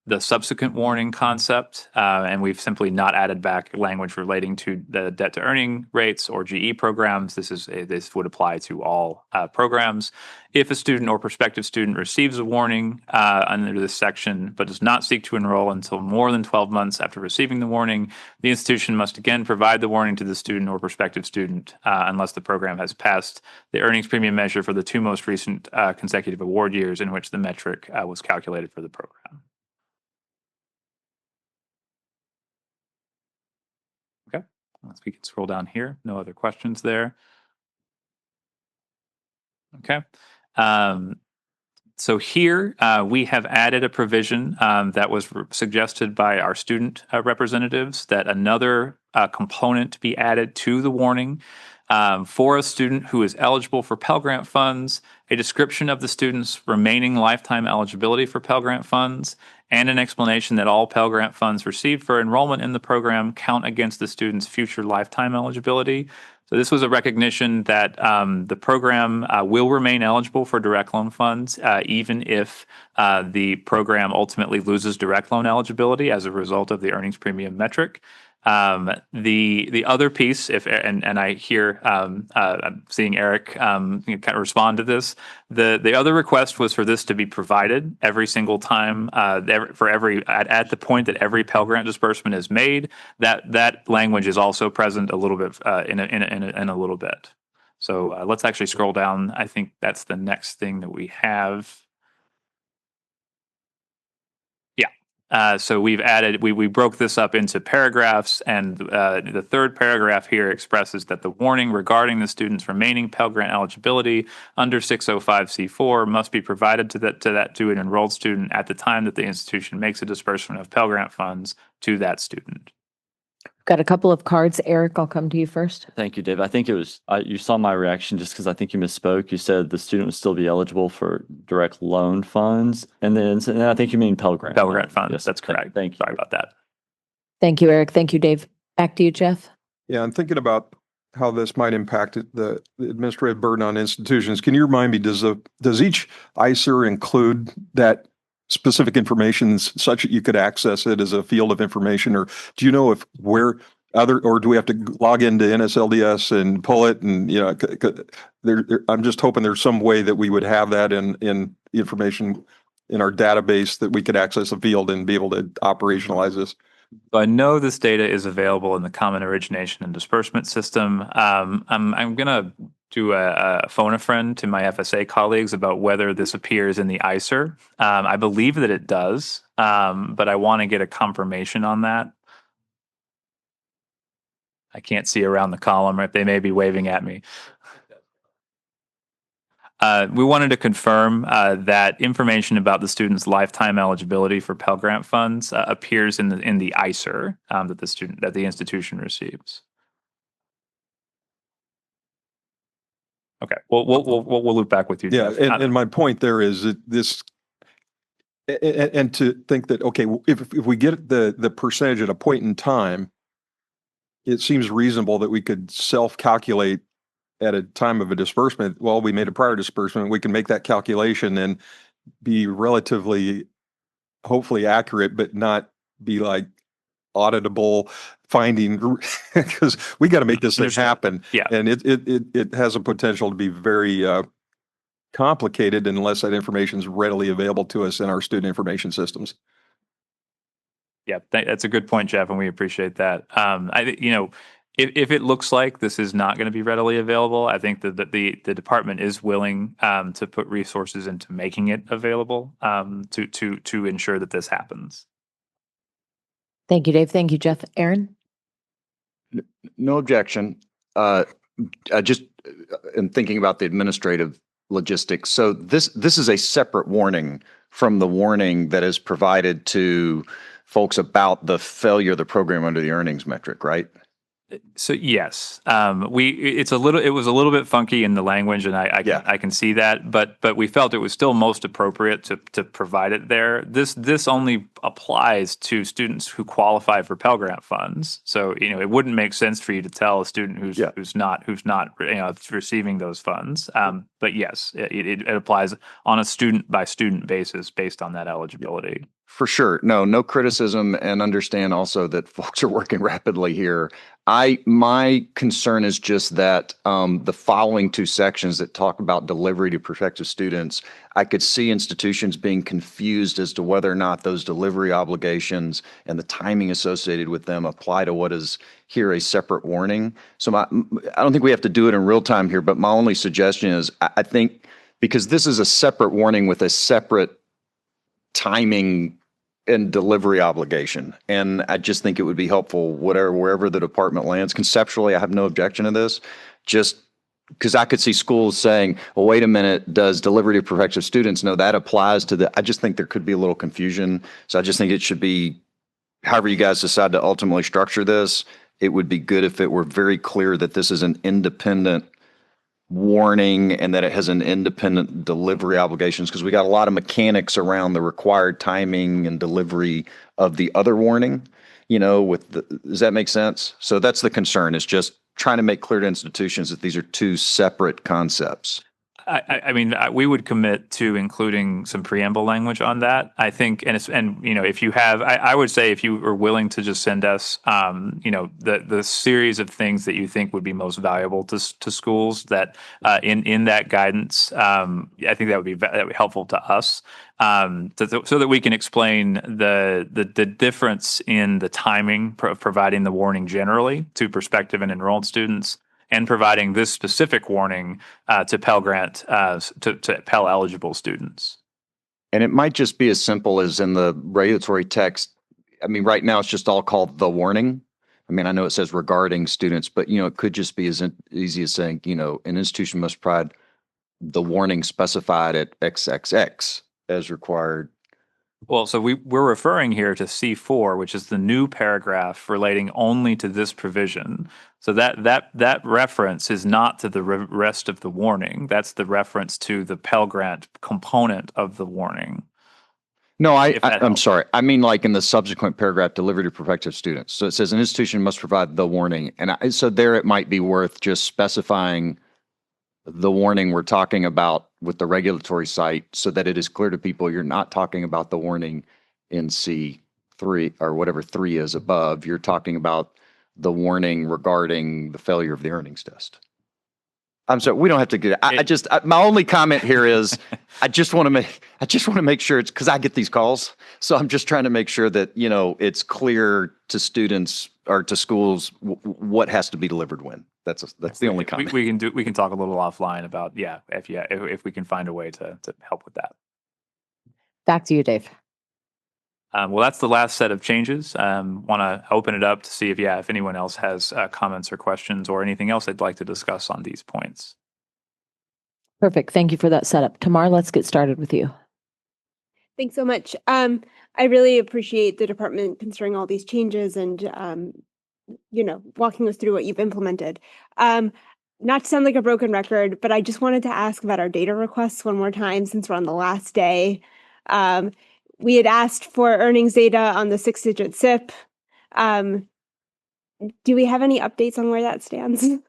the subsequent warning concept, and we've simply not added back language relating to the debt to earning rates or GE programs. This would apply to all programs. If a student or prospective student receives a warning under this section but does not seek to enroll until more than 12 months after receiving the warning, the institution must again provide the warning to the student or prospective student unless the program has passed the earnings premium measure for the two most recent consecutive award years in which the metric was calculated for the program. Okay, we can scroll down here. No other questions there. Okay. So here we have added a provision that was suggested by our student representatives that another component be added to the warning for a student who is eligible for Pell Grant funds, a description of the student's remaining lifetime eligibility for Pell Grant funds, and an explanation that all Pell Grant funds received for enrollment in the program count against the student's future lifetime eligibility. So this was a recognition that the program will remain eligible for direct loan funds, even if the program ultimately loses direct loan eligibility as a result of the earnings premium metric. The other piece, and I hear I'm seeing Eric kind of respond to this. The other request was for this to be provided every single time at the point that every Pell Grant disbursement is made. That language is also present a little bit in a little bit. So let's actually scroll down. I think that's the next thing that we have. So we've added, we broke this up into paragraphs, and the third paragraph here expresses that the warning regarding the student's remaining Pell Grant eligibility under 605C4 must be provided to an enrolled student at the time that the institution makes a disbursement of Pell Grant funds to that student. Got a couple of cards. Eric, I'll come to you first. Thank you, Dave. I think it was, you saw my reaction just because I think you misspoke. You said the student would still be eligible for direct loan funds. And then I think you mean Pell Grant. Pell Grant funds, Yes, that's correct. Thank you. Sorry about that. Thank you, Eric. Thank you, Dave. Back to you, Jeff. Yeah, I'm thinking about how this might impact the administrative burden on institutions. Can you remind me, does each ICER include that specific information such that you could access it as a field of information, or do you know or do we have to log into NSLDS and pull it? And I'm just hoping there's some way that we would have that in information in our database that we could access a field and be able to operationalize this. So I know this data is available in the Common Origination and Disbursement System. I'm going to do a phone a friend to my FSA colleagues about whether this appears in the ICER. I believe that it does, but I want to get a confirmation on that. I can't see around the column, right? They may be waving at me. We wanted to confirm that information about the student's lifetime eligibility for Pell Grant funds appears in the ICER that the institution receives. Okay, we'll loop back with you. Yeah, Jeff. and my point there is that this, and to think that, okay, if we get the percentage at a point in time, it seems reasonable that we could self-calculate at a time of a disbursement. Well, we made a prior disbursement, we can make that calculation and be relatively, hopefully accurate, but not be like auditable finding, because we got to make this thing happen. Yeah. And it has a potential to be very complicated unless that information is readily available to us in our student information systems. Yeah, that's a good point, Jeff, and we appreciate that. If it looks like this is not going to be readily available, I think that the department is willing to put resources into making it available to ensure that this happens. Thank you, Dave. Thank you, Jeff. Aaron? No objection. Just in thinking about the administrative logistics. So this is a separate warning from the warning that is provided to folks about the failure of the program under the earnings metric, right? So yes, it was a little bit funky in the language, and I can see that, but we felt it was still most appropriate to provide it there. This only applies to students who qualify for Pell Grant funds. So it wouldn't make sense for you to tell a student who's not receiving those funds. But yes, it applies on a student by student basis based on that eligibility. For sure. No criticism, and understand also that folks are working rapidly here. My concern is just that the following two sections that talk about delivery to prospective students, I could see institutions being confused as to whether or not those delivery obligations and the timing associated with them apply to what is here a separate warning. So I don't think we have to do it in real time here, but my only suggestion is I think because this is a separate warning with a separate timing and delivery obligation. And I just think it would be helpful, wherever the department lands. Conceptually, I have no objection to this. Just because I could see schools saying, well, wait a minute, does delivery to prospective students? No, that applies to I just think there could be a little confusion. So I just think it should be, however you guys decide to ultimately structure this, it would be good if it were very clear that this is an independent warning and that it has an independent delivery obligations, because we got a lot of mechanics around the required timing and delivery of the other warning, does that make sense? So that's the concern, is just trying to make clear to institutions that these are two separate concepts. I mean, we would commit to including some preamble language on that. I think, if you have, I would say if you are willing to just send us, the series of things that you think would be most valuable to schools that in that guidance, I think that would be helpful to us, so that we can explain the difference in the timing of providing the warning generally to prospective and enrolled students, and providing this specific warning to Pell Grant to Pell eligible students. And it might just be as simple as in the regulatory text. I mean, right now it's just all called the warning. I mean, I know it says regarding students, but it could just be as easy as saying, an institution must provide the warning specified at XXX as required. Well, so we're referring here to C4, which is the new paragraph relating only to this provision. So that reference is not to the rest of the warning. That's the reference to the Pell Grant component of the warning. No, I'm sorry. I mean, like in the subsequent paragraph, delivery to prospective students. So it says an institution must provide the warning. And so there it might be worth just specifying the warning we're talking about with the regulatory site, so that it is clear to people you're not talking about the warning in C3 or whatever 3 is above. You're talking about the warning regarding the failure of the earnings test. I'm sorry, we don't have to get it. My only comment here is I just want to make sure it's, because I get these calls. So I'm just trying to make sure that, it's clear to students or to schools what has to be delivered when. That's the only comment. We can talk a little offline about, if we can find a way to help with that. Back to you, Dave. Well, that's the last set of changes. Want to open it up to see if anyone else has comments or questions or anything else they'd like to discuss on these points. Perfect. Thank you for that setup. Tamar, let's get started with you. Thanks so much. I really appreciate the department considering all these changes and, walking us through what you've implemented. Not to sound like a broken record, but I just wanted to ask about our data requests one more time, since we're on the last day. We had asked for earnings data on the 6-digit SIP. Do we have any updates on where that stands? I'm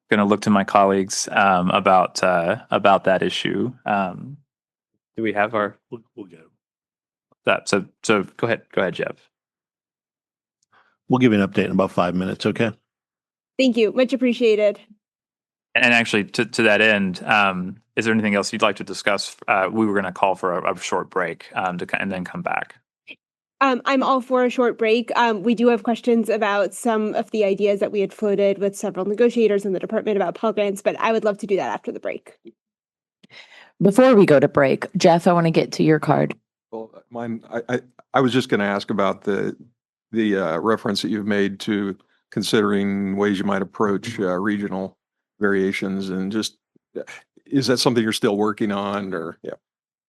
going to look to my colleagues about that issue. Do we have our? We'll get it. That so go ahead, Jeff. We'll give you an update in about 5 minutes. Okay. Thank you. Much appreciated. And actually, to that end, is there anything else you'd like to discuss? We were going to call for a short break and then come back. I'm all for a short break. We do have questions about some of the ideas that we had floated with several negotiators in the department about Pell Grants, but I would love to do that after the break. Before we go to break, Jeff, I want to get to your card. Well, mine, I was just going to ask about the reference that you've made to considering ways you might approach regional variations, and just, is that something you're still working on, or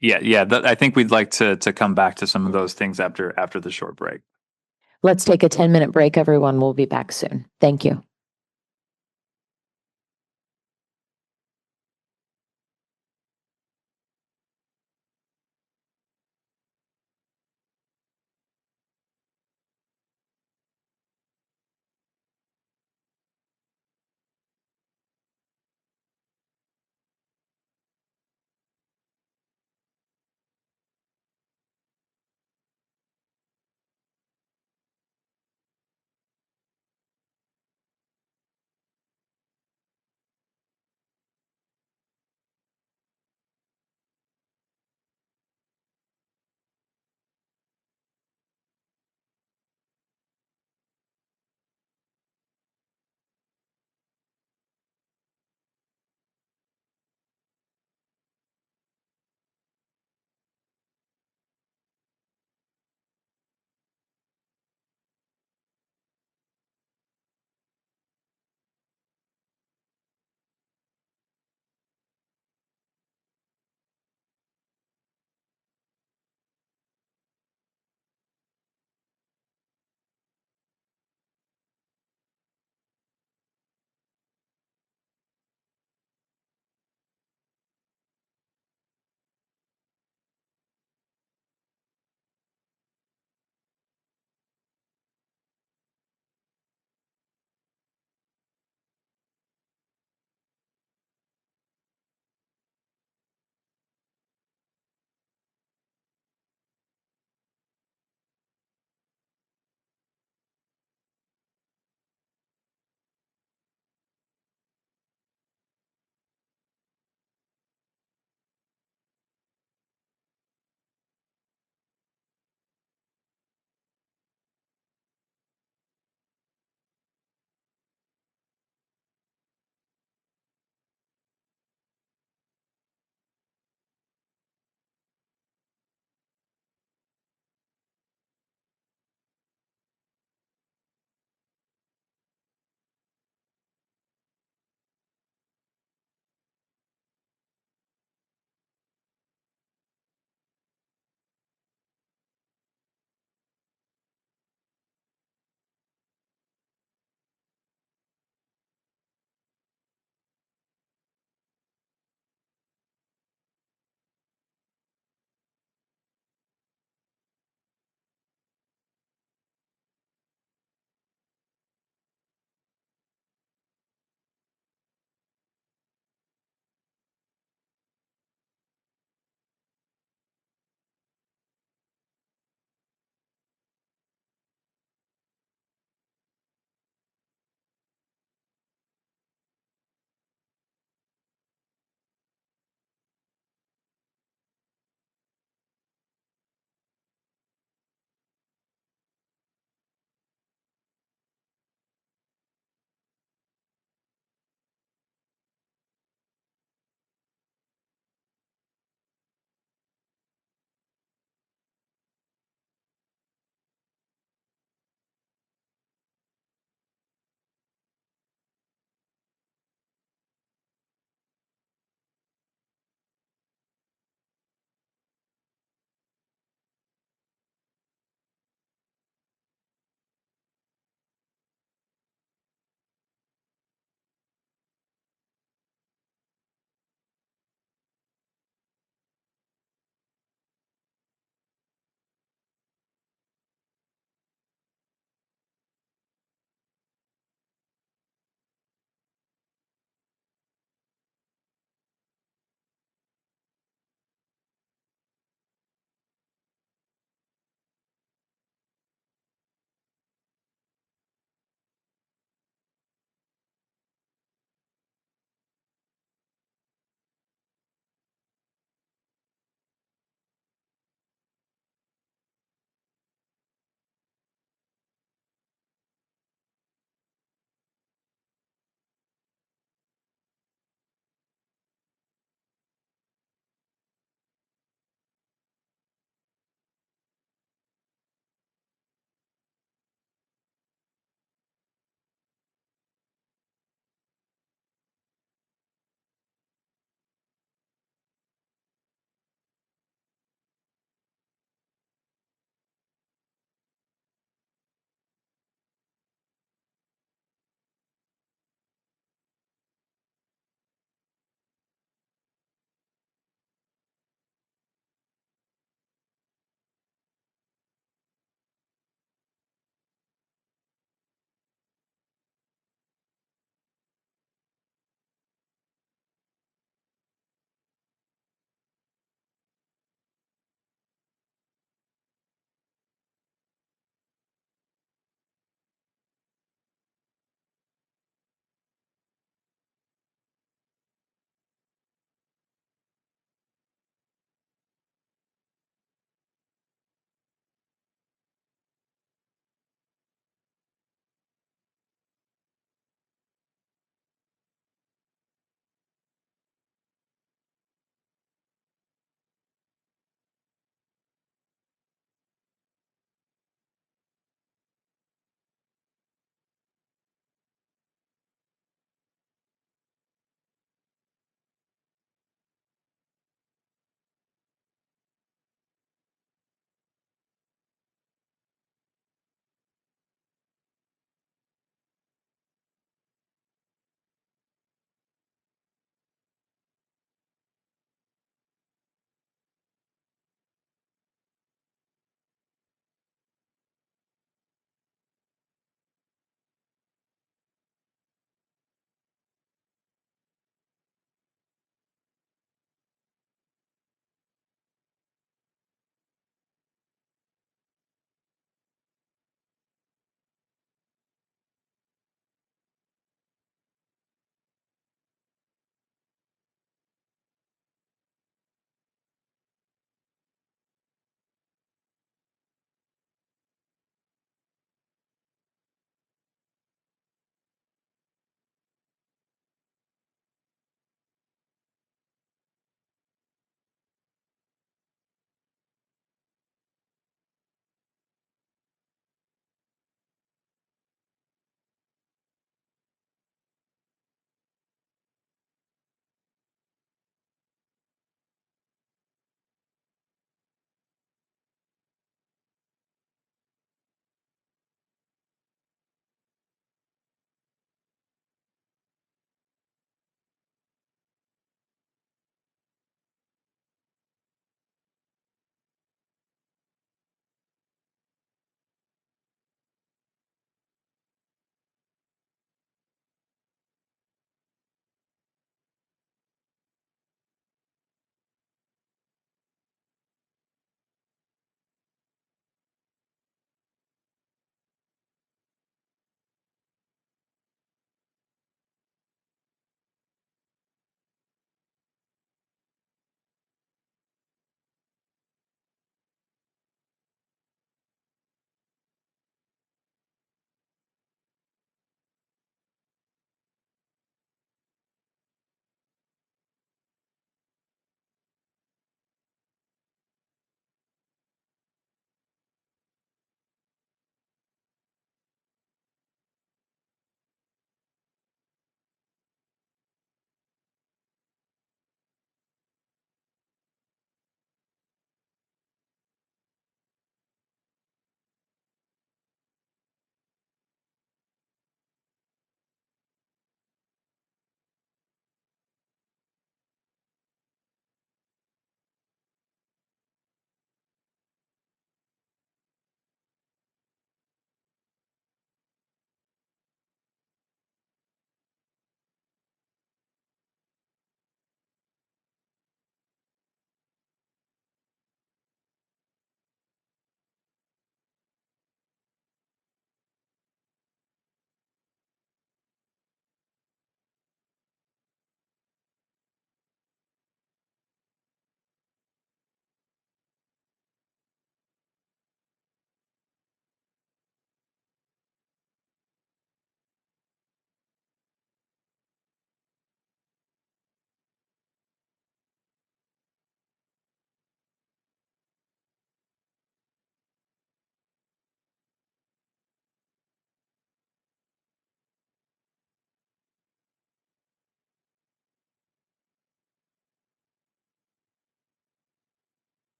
Yeah. I think we'd like to come back to some of those things after the short break. Let's take a 10-minute break, everyone. We'll be back soon. Thank you.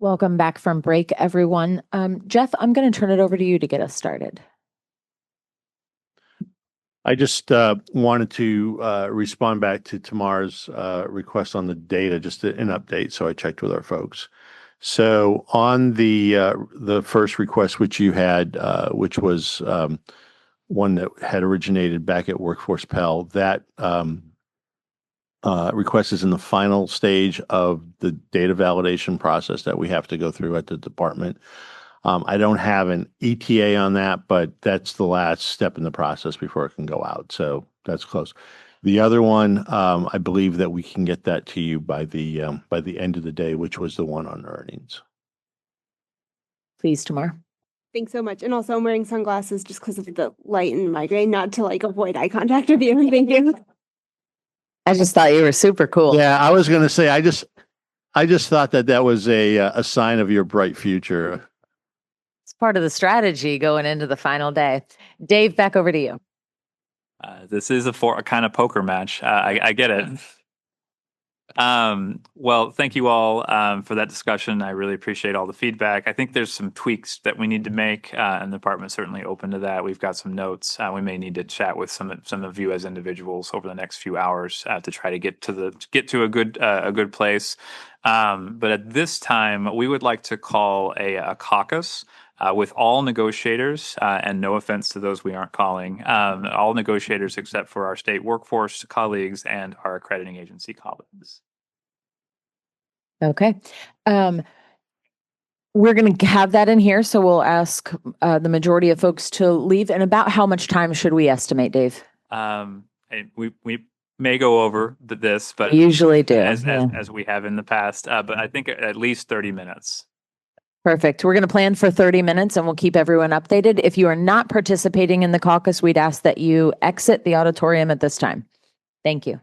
Welcome back from break, everyone. Jeff, I'm going to turn it over to you to get us started. I just wanted to respond back to Tamar's request on the data, just an update. So I checked with our folks. So on the first request which you had, which was one that had originated back at Workforce Pell, that request is in the final stage of the data validation process that we have to go through at the department. I don't have an ETA on that, but that's the last step in the process before it can go out. So that's close. The other one, I believe that we can get that to you by the end of the day, which was the one on earnings. Please, Tamar. Thanks so much. And also I'm wearing sunglasses just because of the light and migraine, not to like avoid eye contact with you. Thank you. I just thought you were super cool. Yeah, I was going to say, I just thought that was a sign of your bright future. It's part of the strategy going into the final day. Dave, back over to you. This is a kind of poker match. I get it. Well, thank you all for that discussion. I really appreciate all the feedback. I think there's some tweaks that we need to make, and the department's certainly open to that. We've got some notes. We may need to chat with some of you as individuals over the next few hours to try to get to a good place. But at this time, we would like to call a caucus. With all negotiators, and no offense to those we aren't calling, all negotiators except for our state workforce colleagues and our accrediting agency colleagues. Okay. We're going to have that in here, so we'll ask the majority of folks to leave. And about how much time should we estimate, Dave? We may go over this, but We usually do, as we have in the past. But I think at least 30 minutes. Perfect. We're going to plan for 30 minutes and we'll keep everyone updated. If you are not participating in the caucus, we'd ask that you exit the auditorium at this time. Thank you.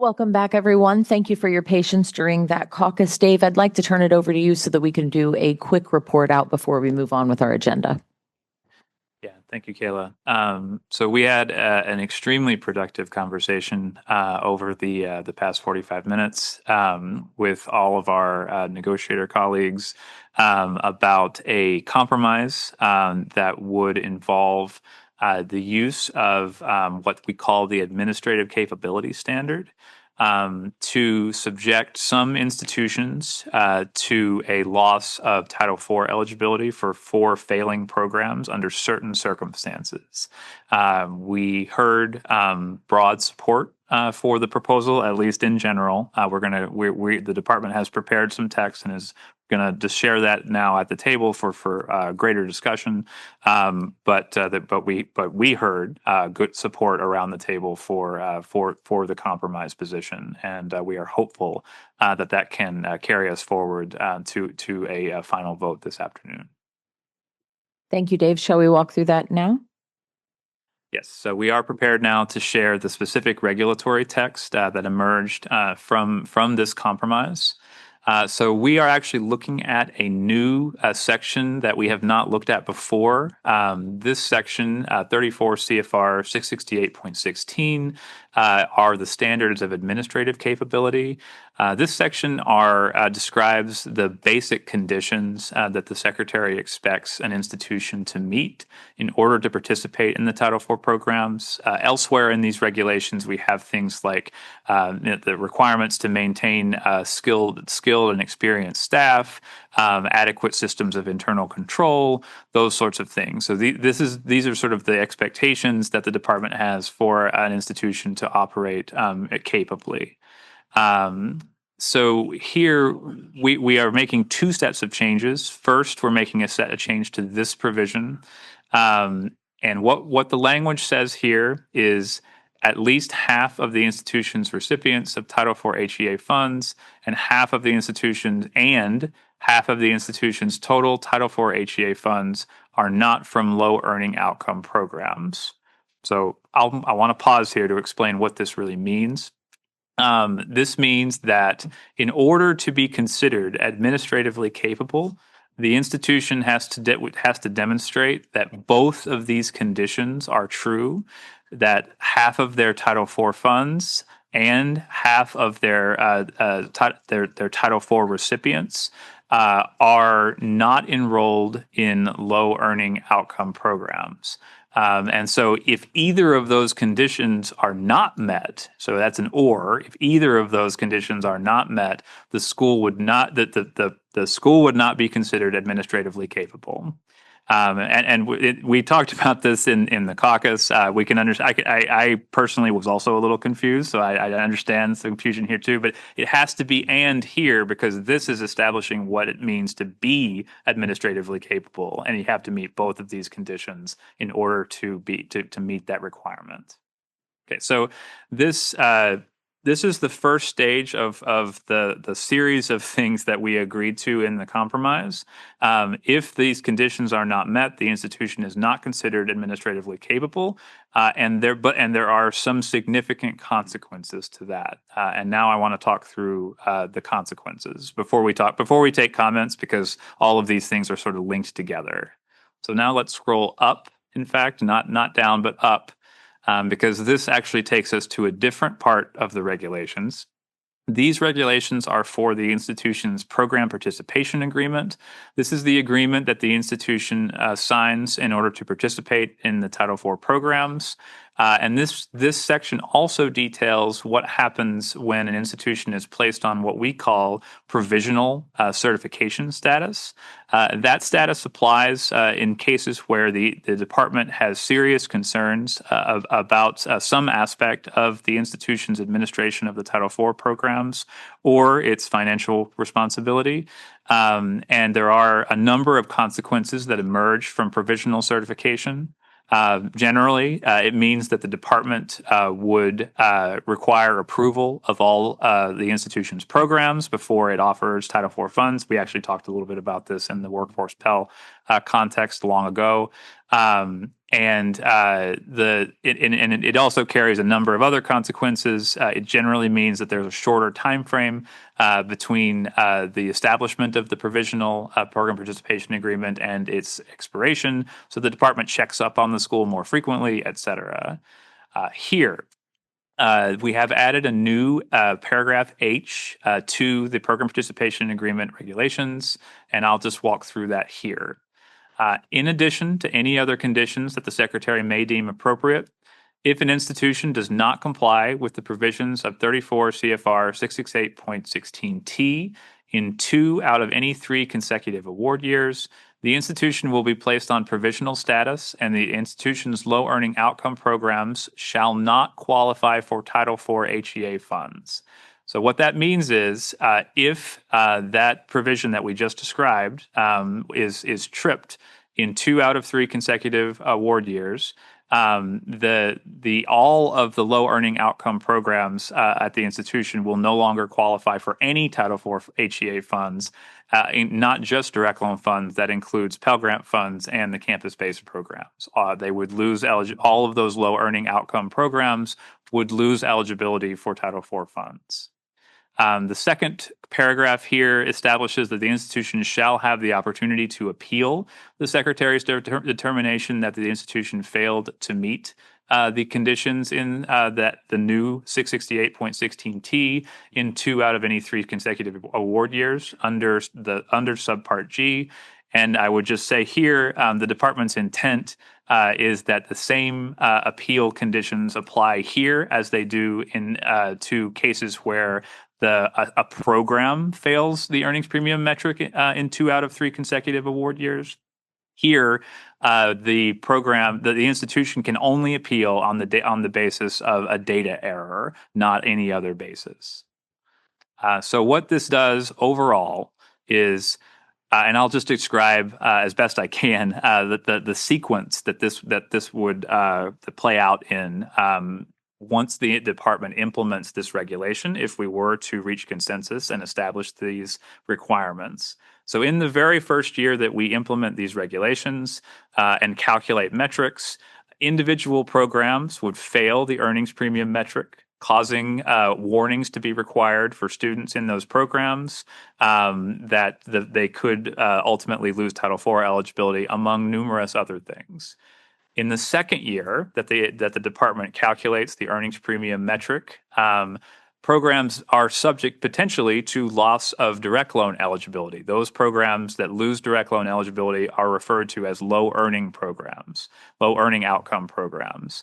Welcome back, everyone. Thank you for your patience during that caucus. Dave, I'd like to turn it over to you so that we can do a quick report out before we move on with our agenda. Yeah, thank you, Kayla. So we had an extremely productive conversation over the past 45 minutes with all of our negotiator colleagues about a compromise that would involve the use of what we call the administrative capability standard to subject some institutions to a loss of Title IV eligibility for 4 failing programs under certain circumstances. We heard broad support for the proposal, at least in general. The department has prepared some text and is going to just share that now at the table for greater discussion. But we heard good support around the table for the compromise position, and we are hopeful that can carry us forward to a final vote this afternoon. Thank you, Dave. Shall we walk through that now? Yes, so we are prepared now to share the specific regulatory text that emerged from this compromise. So we are actually looking at a new section that we have not looked at before. This section, 34 CFR 668.16, are the standards of administrative capability. This section describes the basic conditions that the Secretary expects an institution to meet in order to participate in the Title IV programs. Elsewhere in these regulations, we have things like the requirements to maintain skilled and experienced staff, adequate systems of internal control, those sorts of things. So these are sort of the expectations that the department has for an institution to operate capably. So here we are making 2 sets of changes. First, we're making a change to this provision. And what the language says here is at least half of the institution's recipients of Title IV HEA funds and half of the institution's total Title IV HEA funds are not from low earning outcome programs. So I want to pause here to explain what this really means. This means that in order to be considered administratively capable, the institution has to demonstrate that both of these conditions are true, that half of their Title IV funds and half of their Title IV recipients are not enrolled in low earning outcome programs. And so if either of those conditions are not met, so that's an or, if either of those conditions are not met, the school would not be considered administratively capable. We talked about this in the caucus. We can understand. I personally was also a little confused, so I understand the confusion here too. But it has to be "and" here because this is establishing what it means to be administratively capable, and you have to meet both of these conditions in order to meet that requirement. Okay, so this is the first stage of the series of things that we agreed to in the compromise. If these conditions are not met, the institution is not considered administratively capable, and there are some significant consequences to that. And now I want to talk through the consequences before we take comments, because all of these things are sort of linked together. So now let's scroll up. In fact, not down, but up. Because this actually takes us to a different part of the regulations. These regulations are for the institution's program participation agreement. This is the agreement that the institution signs in order to participate in the Title IV programs. And this section also details what happens when an institution is placed on what we call provisional certification status. That status applies in cases where the department has serious concerns about some aspect of the institution's administration of the Title IV programs or its financial responsibility. And there are a number of consequences that emerge from provisional certification. Generally, it means that the department would require approval of all the institution's programs before it offers Title IV funds. We actually talked a little bit about this in the Workforce Pell context long ago. And it also carries a number of other consequences. It generally means that there's a shorter time frame between the establishment of the provisional program participation agreement and its expiration. So the department checks up on the school more frequently, et cetera. Here, we have added a new paragraph H to the program participation agreement regulations, and I'll just walk through that here. In addition to any other conditions that the secretary may deem appropriate, if an institution does not comply with the provisions of 34 CFR 668.16T in 2 out of any 3 consecutive award years, the institution will be placed on provisional status, and the institution's low earning outcome programs shall not qualify for Title IV HEA funds. So what that means is if that provision that we just described is tripped in 2 out of 3 consecutive award years, all of the low earning outcome programs at the institution will no longer qualify for any Title IV HEA funds, not just direct loan funds. That includes Pell Grant funds and the campus-based programs. They would lose all of those low earning outcome programs would lose eligibility for Title IV funds. The second paragraph here establishes that the institution shall have the opportunity to appeal the secretary's determination that the institution failed to meet the conditions in the new 668.16T in 2 out of any 3 consecutive award years under subpart G. And I would just say here, the department's intent is that the same appeal conditions apply here as they do in to cases where a program fails the earnings premium metric in 2 out of 3 consecutive award years. Here, the institution can only appeal on the basis of a data error, not any other basis. So what this does overall is, and I'll just describe as best I can the sequence that this would play out in. Once the department implements this regulation, if we were to reach consensus and establish these requirements. So in the very first year that we implement these regulations and calculate metrics, individual programs would fail the earnings premium metric, causing warnings to be required for students in those programs that they could ultimately lose Title IV eligibility, among numerous other things. In the second year that the department calculates the earnings premium metric, programs are subject potentially to loss of direct loan eligibility. Those programs that lose direct loan eligibility are referred to as low earning programs, low earning outcome programs.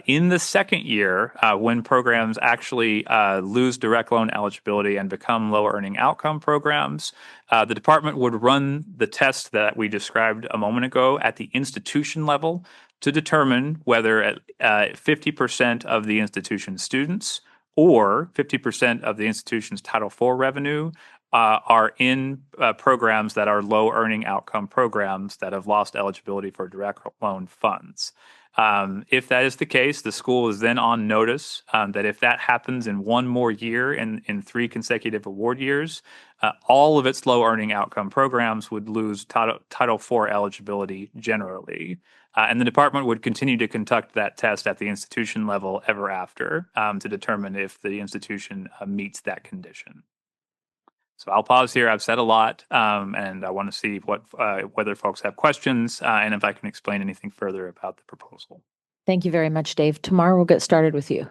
In the second year, when programs actually lose direct loan eligibility and become low earning outcome programs, the department would run the test that we described a moment ago at the institution level to determine whether 50% of the institution's students or 50% of the institution's Title IV revenue are in programs that are low earning outcome programs that have lost eligibility for direct loan funds. If that is the case, the school is then on notice that if that happens in one more year in 3 consecutive award years, all of its low earning outcome programs would lose Title IV eligibility generally. And the department would continue to conduct that test at the institution level ever after to determine if the institution meets that condition. So I'll pause here. I've said a lot, and I want to see whether folks have questions and if I can explain anything further about the proposal. Thank you very much, Dave. Tamar, we'll get started with you.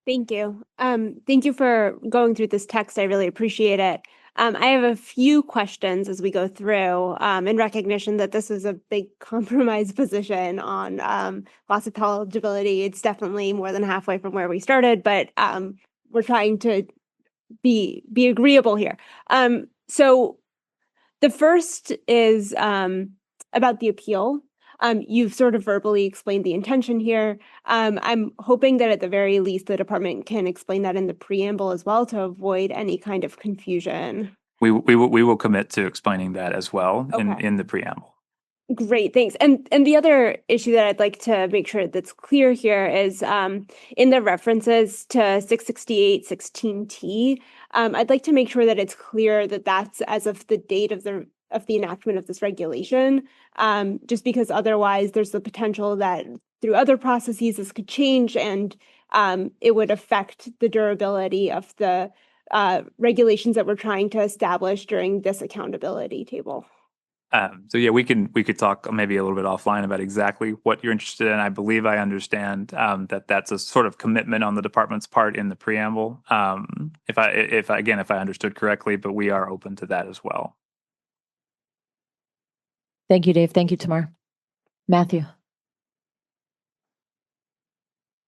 Thank you. Thank you for going through this text. I really appreciate it. I have a few questions as we go through in recognition that this is a big compromise position on loss of Pell eligibility. It's definitely more than halfway from where we started, but we're trying to be agreeable here. So the first is about the appeal. You've sort of verbally explained the intention here. I'm hoping that at the very least, the department can explain that in the preamble as well to avoid any kind of confusion. We will commit to explaining that as well Okay. in the preamble. Great, thanks. And the other issue that I'd like to make sure that's clear here is in the references to 668.16T, I'd like to make sure that it's clear that that's as of the date of the the enactment of this regulation, just because otherwise there's the potential that through other processes this could change, and it would affect the durability of the regulations that we're trying to establish during this accountability table. So yeah, we could talk maybe a little bit offline about exactly what you're interested in. I believe I understand that that's a sort of commitment on the department's part in the preamble. If I understood correctly, but we are open to that as well. Thank you, Dave. Thank you, Tamar. Matthew.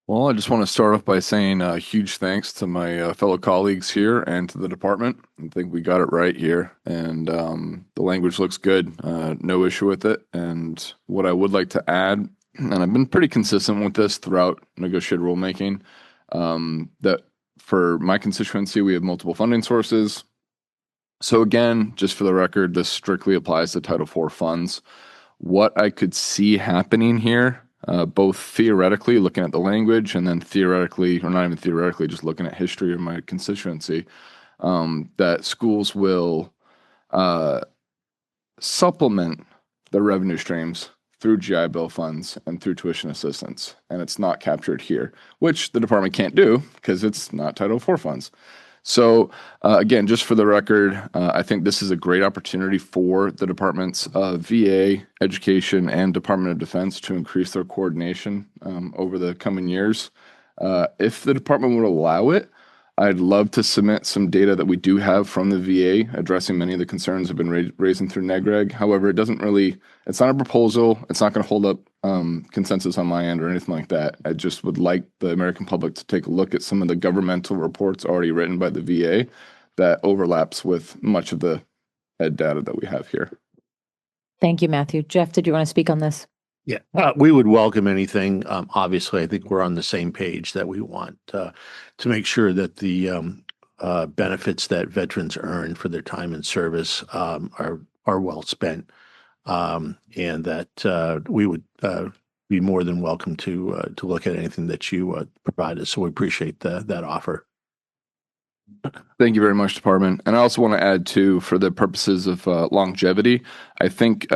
Well, I just want to start off by saying a huge thanks to my fellow colleagues here and to the department. I think we got it right here, and the language looks good. No issue with it. And what I would like to add, and I've been pretty consistent with this throughout negotiated rulemaking, that for my constituency, we have multiple funding sources. So again, just for the record, this strictly applies to Title IV funds. What I could see happening here, both theoretically looking at the language and then theoretically, or not even theoretically, just looking at history of my constituency, that schools will supplement their revenue streams through GI Bill funds and through tuition assistance. And it's not captured here, which the department can't do because it's not Title IV funds. So again, just for the record, I think this is a great opportunity for the departments of VA, Education, and Department of Defense to increase their coordination over the coming years. If the department would allow it, I'd love to submit some data that we do have from the VA addressing many of the concerns have been raising through NEGREG. However, it's not a proposal. It's not going to hold up consensus on my end or anything like that. I just would like the American public to take a look at some of the governmental reports already written by the VA that overlaps with much of the ed data that we have here. Thank you, Matthew. Jeff, did you want to speak on this? Yeah, we would welcome anything. Obviously, I think we're on the same page that we want to make sure that the benefits that veterans earn for their time in service are well spent, and that we would be more than welcome to look at anything that you provide us. So we appreciate that offer. Thank you very much, Department. And I also want to add too, for the purposes of longevity, I think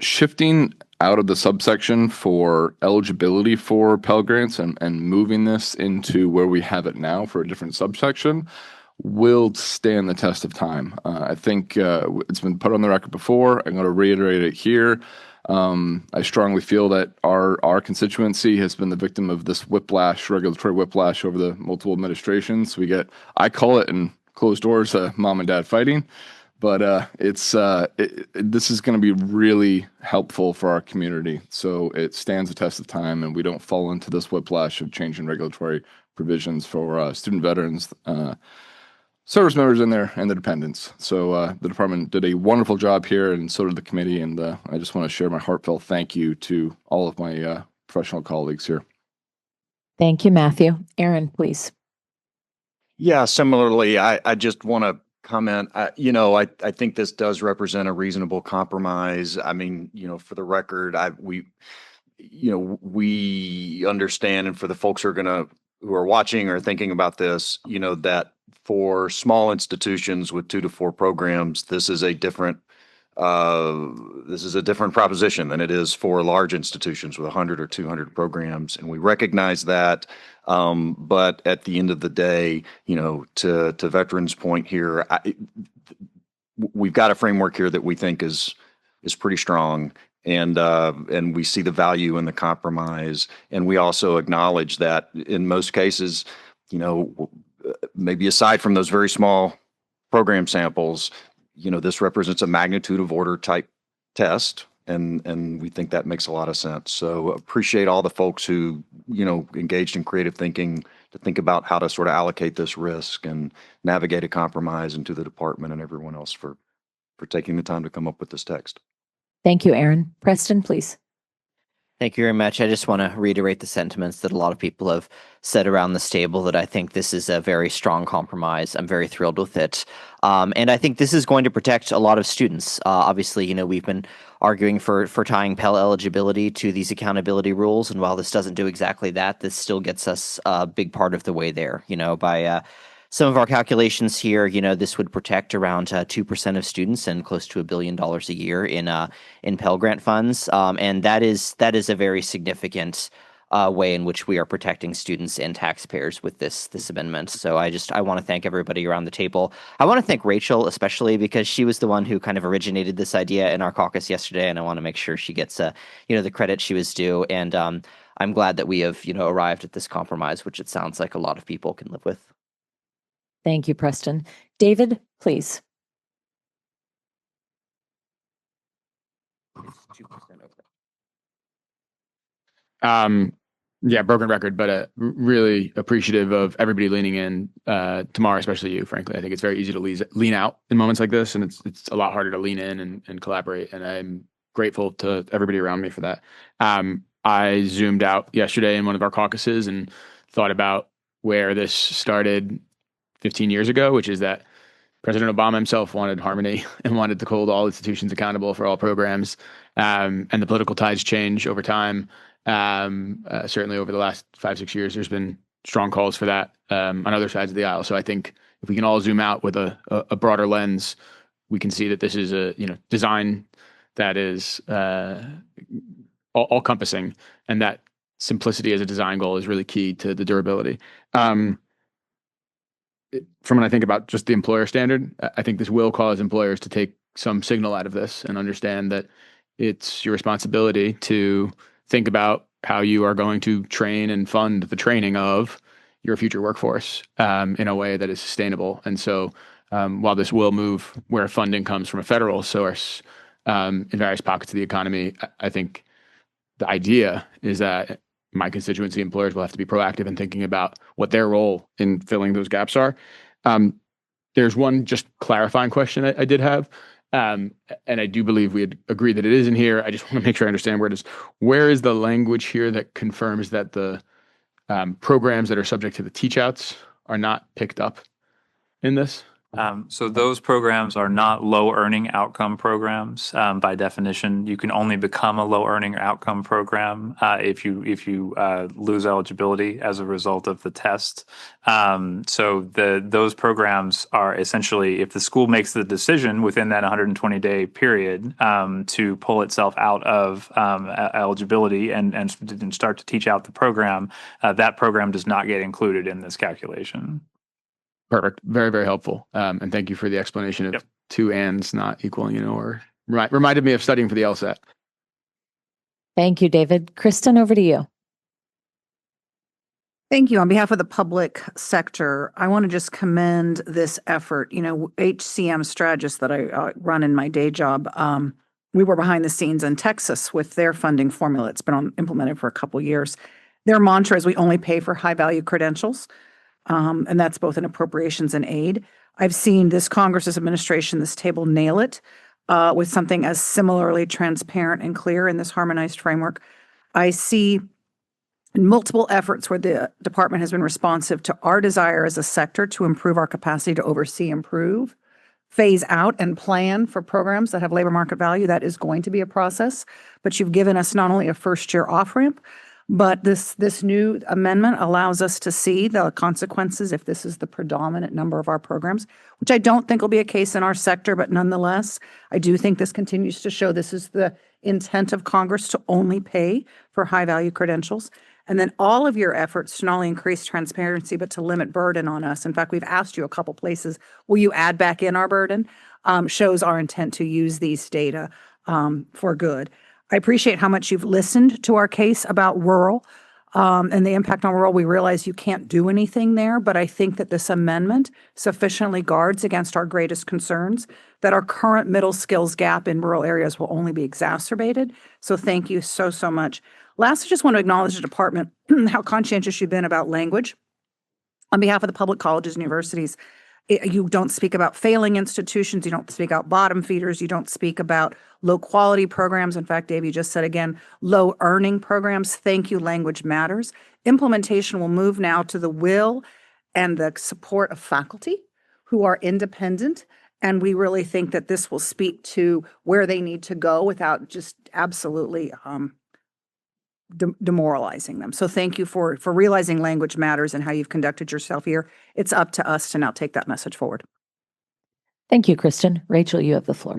shifting out of the subsection for eligibility for Pell Grants and moving this into where we have it now for a different subsection will stand the test of time. I think it's been put on the record before. I'm going to reiterate it here. I strongly feel that our constituency has been the victim of this whiplash, regulatory whiplash over the multiple administrations. I call it in closed doors, mom and dad fighting. But this is going to be really helpful for our community. So it stands the test of time, and we don't fall into this whiplash of changing regulatory provisions for student veterans, service members in there, and the dependents. So the department did a wonderful job here, and so did the committee. And I just want to share my heartfelt thank you to all of my professional colleagues here. Thank you, Matthew. Aaron, please. Yeah, similarly, I just want to comment. I think this does represent a reasonable compromise. I mean, for the record, we understand, and for the folks who are watching or thinking about this, that for small institutions with 2 to 4 programs, this is a different proposition than it is for large institutions with 100 or 200 programs, and we recognize that. But at the end of the day, to Veterans' point here, we've got a framework here that we think is pretty strong, and we see the value in the compromise, and we also acknowledge that in most cases, maybe aside from those very small program samples, this represents a magnitude of order type test, and we think that makes a lot of sense. So appreciate all the folks who, engaged in creative thinking to think about how to sort of allocate this risk and navigate a compromise, and to the department and everyone else for taking the time to come up with this text. Thank you, Aaron. Preston, please. Thank you very much. I just want to reiterate the sentiments that a lot of people have said around this table, that I think this is a very strong compromise. I'm very thrilled with it. And I think this is going to protect a lot of students. Obviously, we've been arguing for tying Pell eligibility to these accountability rules. And while this doesn't do exactly that, this still gets us a big part of the way there, by some of our calculations here, this would protect around 2% of students and close to $1 billion a year in Pell Grant funds. And that is a very significant way in which we are protecting students and taxpayers with this amendment. So I want to thank everybody around the table. I want to thank Rachel especially because she was the one who kind of originated this idea in our caucus yesterday, and I want to make sure she gets the credit she was due. And I'm glad that we have arrived at this compromise, which it sounds like a lot of people can live with. Thank you, Preston. David, please. 2% over. Yeah, broken record, but really appreciative of everybody leaning in. Tomorrow, especially you, frankly. I think it's very easy to lean out in moments like this, and it's a lot harder to lean in and collaborate. And I'm grateful to everybody around me for that. I zoomed out yesterday in one of our caucuses and thought about where this started 15 years ago, which is that President Obama himself wanted harmony and wanted to hold all institutions accountable for all programs. And the political tides change over time. Certainly over the last 5-6 years, there's been strong calls for that on other sides of the aisle. So I think if we can all zoom out with a broader lens, we can see that this is a design that is all-encompassing, and that simplicity as a design goal is really key to the durability. From when I think about just the employer standard, I think this will cause employers to take some signal out of this and understand that it's your responsibility to think about how you are going to train and fund the training of your future workforce in a way that is sustainable. And so while this will move where funding comes from a federal source in various pockets of the economy, I think the idea is that my constituency employers will have to be proactive in thinking about what their role in filling those gaps are. There's one just clarifying question I did have. And I do believe we had agreed that it is in here. I just want to make sure I understand where it is. Where is the language here that confirms that the programs that are subject to the teach outs are not picked up in this? So those programs are not low earning outcome programs. By definition, you can only become a low earning outcome program if you lose eligibility as a result of the test. So those programs are essentially, if the school makes the decision within that 120-day period to pull itself out of eligibility and start to teach out the program, that program does not get included in this calculation. Perfect. Very, very helpful. And thank you for the explanation of two ands not equaling, or reminded me of studying for the LSAT. Thank you, David. Kristen, over to you. Thank you. On behalf of the public sector, I want to just commend this effort. HCM strategists that I run in my day job, we were behind the scenes in Texas with their funding formula. It's been implemented for a couple years. Their mantra is we only pay for high-value credentials. And that's both in appropriations and aid. I've seen this Congress's administration, this table, nail it with something as similarly transparent and clear in this harmonized framework. I see multiple efforts where the department has been responsive to our desire as a sector to improve our capacity to oversee, improve, phase out, and plan for programs that have labor market value. That is going to be a process. But you've given us not only a first-year off-ramp, but this new amendment allows us to see the consequences if this is the predominant number of our programs, which I don't think will be a case in our sector, but nonetheless, I do think this continues to show this is the intent of Congress to only pay for high-value credentials. And then all of your efforts to not only increase transparency, but to limit burden on us. In fact, we've asked you a couple places, will you add back in our burden? Shows our intent to use these data for good. I appreciate how much you've listened to our case about rural and the impact on rural. We realize you can't do anything there, but I think that this amendment sufficiently guards against our greatest concerns, that our current middle skills gap in rural areas will only be exacerbated. So thank you so, so much. Last, I just want to acknowledge the department, how conscientious you've been about language. On behalf of the public colleges and universities, you don't speak about failing institutions. You don't speak about bottom feeders. You don't speak about low quality programs. In fact, Dave, you just said again, low earning programs. Thank you. Language matters. Implementation will move now to the will and the support of faculty who are independent. And we really think that this will speak to where they need to go without just absolutely demoralizing them. So thank you for realizing language matters and how you've conducted yourself here. It's up to us to now take that message forward. Thank you, Kristen. Rachel, you have the floor.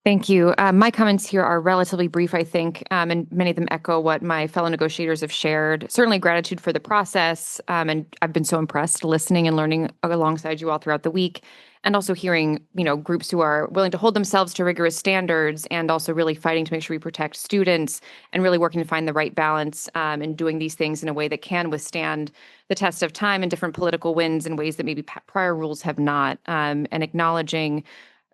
Thank you. My comments here are relatively brief, I think, and many of them echo what my fellow negotiators have shared. Certainly gratitude for the process, and I've been so impressed listening and learning alongside you all throughout the week, and also hearing, groups who are willing to hold themselves to rigorous standards and also really fighting to make sure we protect students and really working to find the right balance and doing these things in a way that can withstand the test of time and different political winds in ways that maybe prior rules have not, and acknowledging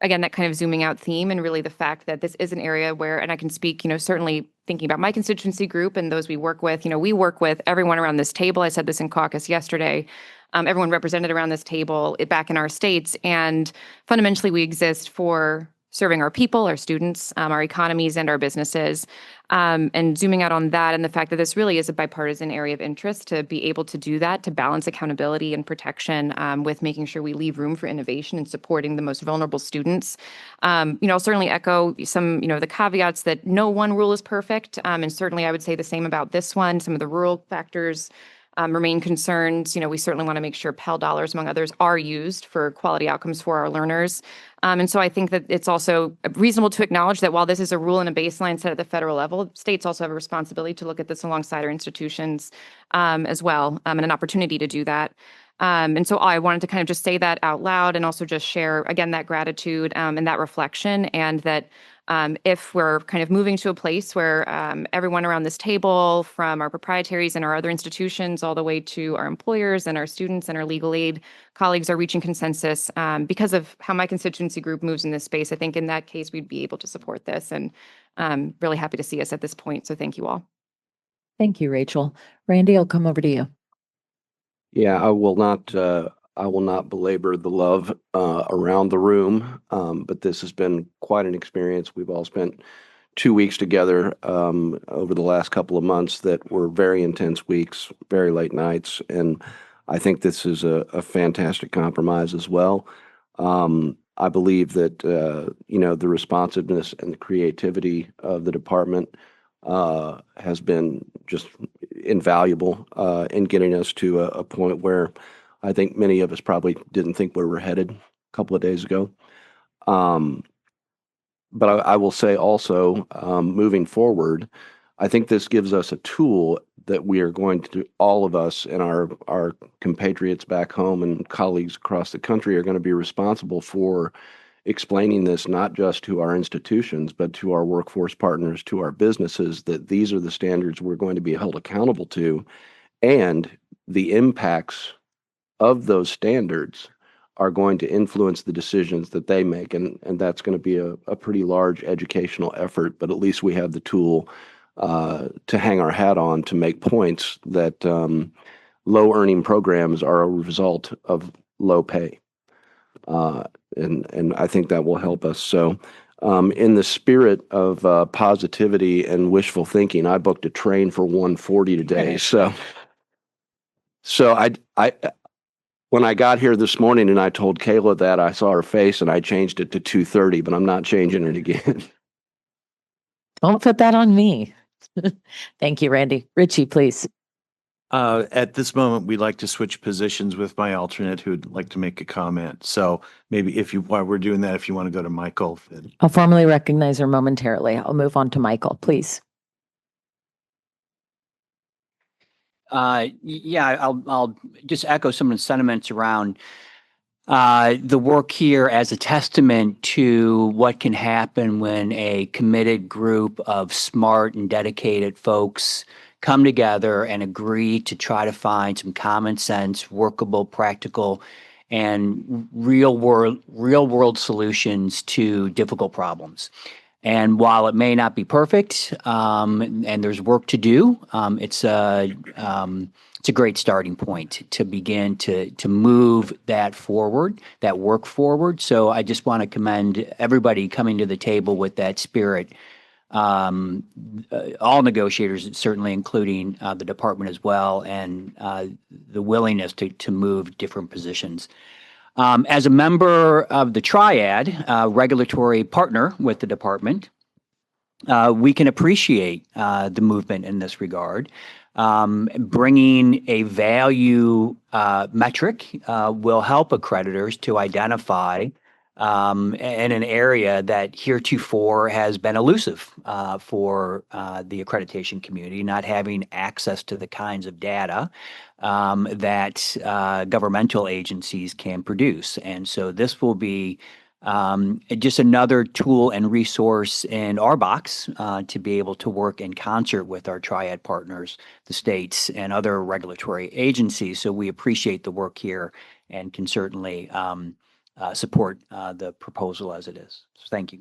again, that kind of zooming out theme and really the fact that this is an area where, and I can speak, certainly thinking about my constituency group and those we work with, we work with everyone around this table. I said this in caucus yesterday. Everyone represented around this table back in our states. And fundamentally, we exist for serving our people, our students, our economies, and our businesses. And zooming out on that and the fact that this really is a bipartisan area of interest to be able to do that, to balance accountability and protection with making sure we leave room for innovation and supporting the most vulnerable students. I'll certainly echo some, the caveats that no one rule is perfect. And certainly I would say the same about this one. Some of the rural factors remain concerns. We certainly want to make sure Pell dollars, among others, are used for quality outcomes for our learners. And so I think that it's also reasonable to acknowledge that while this is a rule and a baseline set at the federal level, states also have a responsibility to look at this alongside our institutions as well, and an opportunity to do that. And so I wanted to kind of just say that out loud and also just share, again, that gratitude and that reflection, and that if we're kind of moving to a place where everyone around this table, from our proprietaries and our other institutions all the way to our employers and our students and our legal aid colleagues are reaching consensus because of how my constituency group moves in this space, I think in that case we'd be able to support this, and really happy to see us at this point. So thank you all. Thank you, Rachel. Randy, I'll come over to you. Yeah, I will not belabor the love around the room, but this has been quite an experience. We've all spent 2 weeks together over the last couple of months that were very intense weeks, very late nights, and I think this is a fantastic compromise as well. I believe that the responsiveness and the creativity of the department has been just invaluable in getting us to a point where I think many of us probably didn't think where we're headed a couple of days ago. But I will say also, moving forward, I think this gives us a tool that we are going to, all of us and our compatriots back home and colleagues across the country are going to be responsible for explaining this not just to our institutions, but to our workforce partners, to our businesses, that these are the standards we're going to be held accountable to, and the impacts of those standards are going to influence the decisions that they make. And that's going to be a pretty large educational effort, but at least we have the tool to hang our hat on to make points that low earning programs are a result of low pay. And I think that will help us. So in the spirit of positivity and wishful thinking, I booked a train for 1:40 today. So I when I got here this morning and I told Kayla that, I saw her face and I changed it to 2:30, but I'm not changing it again. Don't put that on me. Thank you, Randy. Richie, please. At this moment, we'd like to switch positions with my alternate who'd like to make a comment. So maybe while we're doing that, if you want to go to Michael. I'll formally recognize her momentarily. I'll move on to Michael, please. Yeah, I'll just echo some of the sentiments around the work here as a testament to what can happen when a committed group of smart and dedicated folks come together and agree to try to find some common sense, workable, practical, and real world solutions to difficult problems. And while it may not be perfect, and there's work to do, it's a great starting point to begin to move that forward, that work forward. So I just want to commend everybody coming to the table with that spirit. All negotiators, certainly including the department as well, and the willingness to move different positions. As a member of the Triad, regulatory partner with the department, we can appreciate the movement in this regard. Bringing a value metric will help accreditors to identify in an area that heretofore has been elusive for the accreditation community, not having access to the kinds of data that governmental agencies can produce. And so this will be just another tool and resource in our box to be able to work in concert with our triad partners, the states, and other regulatory agencies. So we appreciate the work here and can certainly support the proposal as it is. So thank you.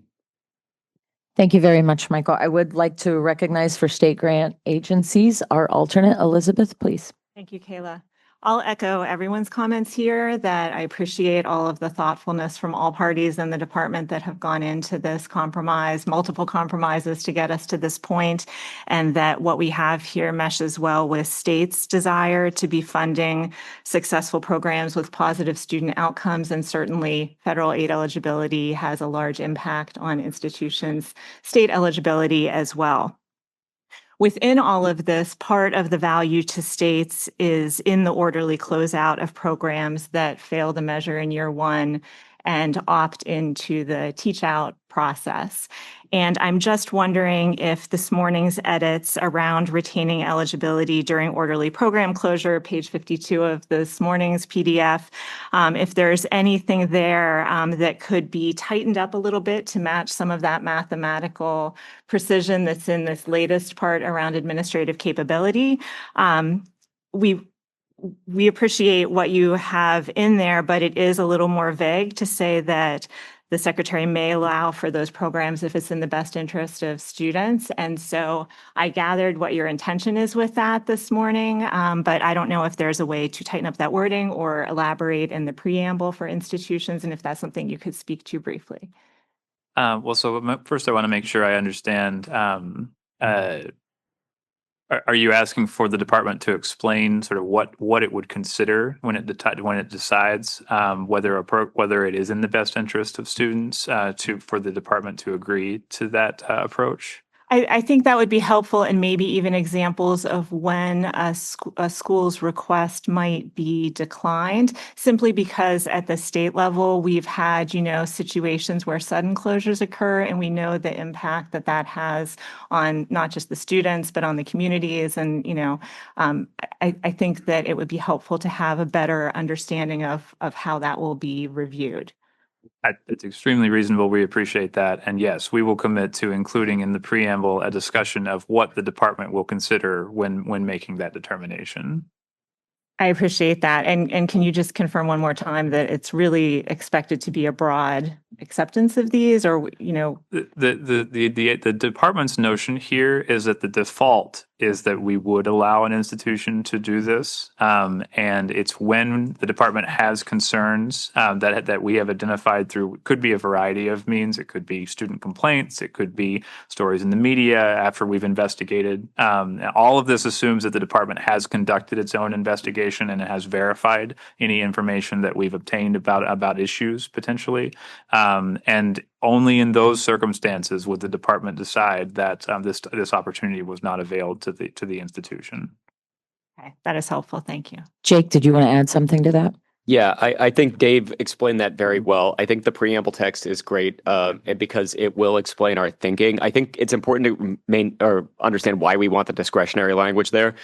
Thank you very much, Michael. I would like to recognize for state grant agencies our alternate, Elizabeth, please. Thank you, Kayla. I'll echo everyone's comments here that I appreciate all of the thoughtfulness from all parties in the department that have gone into this compromise, multiple compromises to get us to this point, and that what we have here meshes well with states' desire to be funding successful programs with positive student outcomes. And certainly federal aid eligibility has a large impact on institutions' state eligibility as well. Within all of this, part of the value to states is in the orderly closeout of programs that fail the measure in year one and opt into the teach out process. And I'm just wondering if this morning's edits around retaining eligibility during orderly program closure, page 52 of this morning's PDF, if there's anything there that could be tightened up a little bit to match some of that mathematical precision that's in this latest part around administrative capability. We appreciate what you have in there, but it is a little more vague to say that the secretary may allow for those programs if it's in the best interest of students. And so I gathered what your intention is with that this morning, but I don't know if there's a way to tighten up that wording or elaborate in the preamble for institutions, and if that's something you could speak to briefly. So first I want to make sure I understand. Are you asking for the department to explain sort of what it would consider when it decides whether it is in the best interest of students for the department to agree to that approach? I think that would be helpful, and maybe even examples of when a school's request might be declined, simply because at the state level, we've had, situations where sudden closures occur, and we know the impact that that has on not just the students, but on the communities. And, I think that it would be helpful to have a better understanding of how that will be reviewed. It's extremely reasonable. We appreciate that. And yes, we will commit to including in the preamble a discussion of what the department will consider when making that determination. I appreciate that. And can you just confirm one more time that it's really expected to be a broad acceptance of these, or, The department's notion here is that the default is that we would allow an institution to do this. And it's when the department has concerns that we have identified through, could be a variety of means. It could be student complaints. It could be stories in the media after we've investigated. All of this assumes that the department has conducted its own investigation and it has verified any information that we've obtained about issues potentially. And only in those circumstances would the department decide that this opportunity was not availed to the institution. Okay, that is helpful. Thank you. Jake, did you want to add something to that? Yeah, I think Dave explained that very well. I think the preamble text is great because it will explain our thinking. I think it's important to understand why we want the discretionary language there.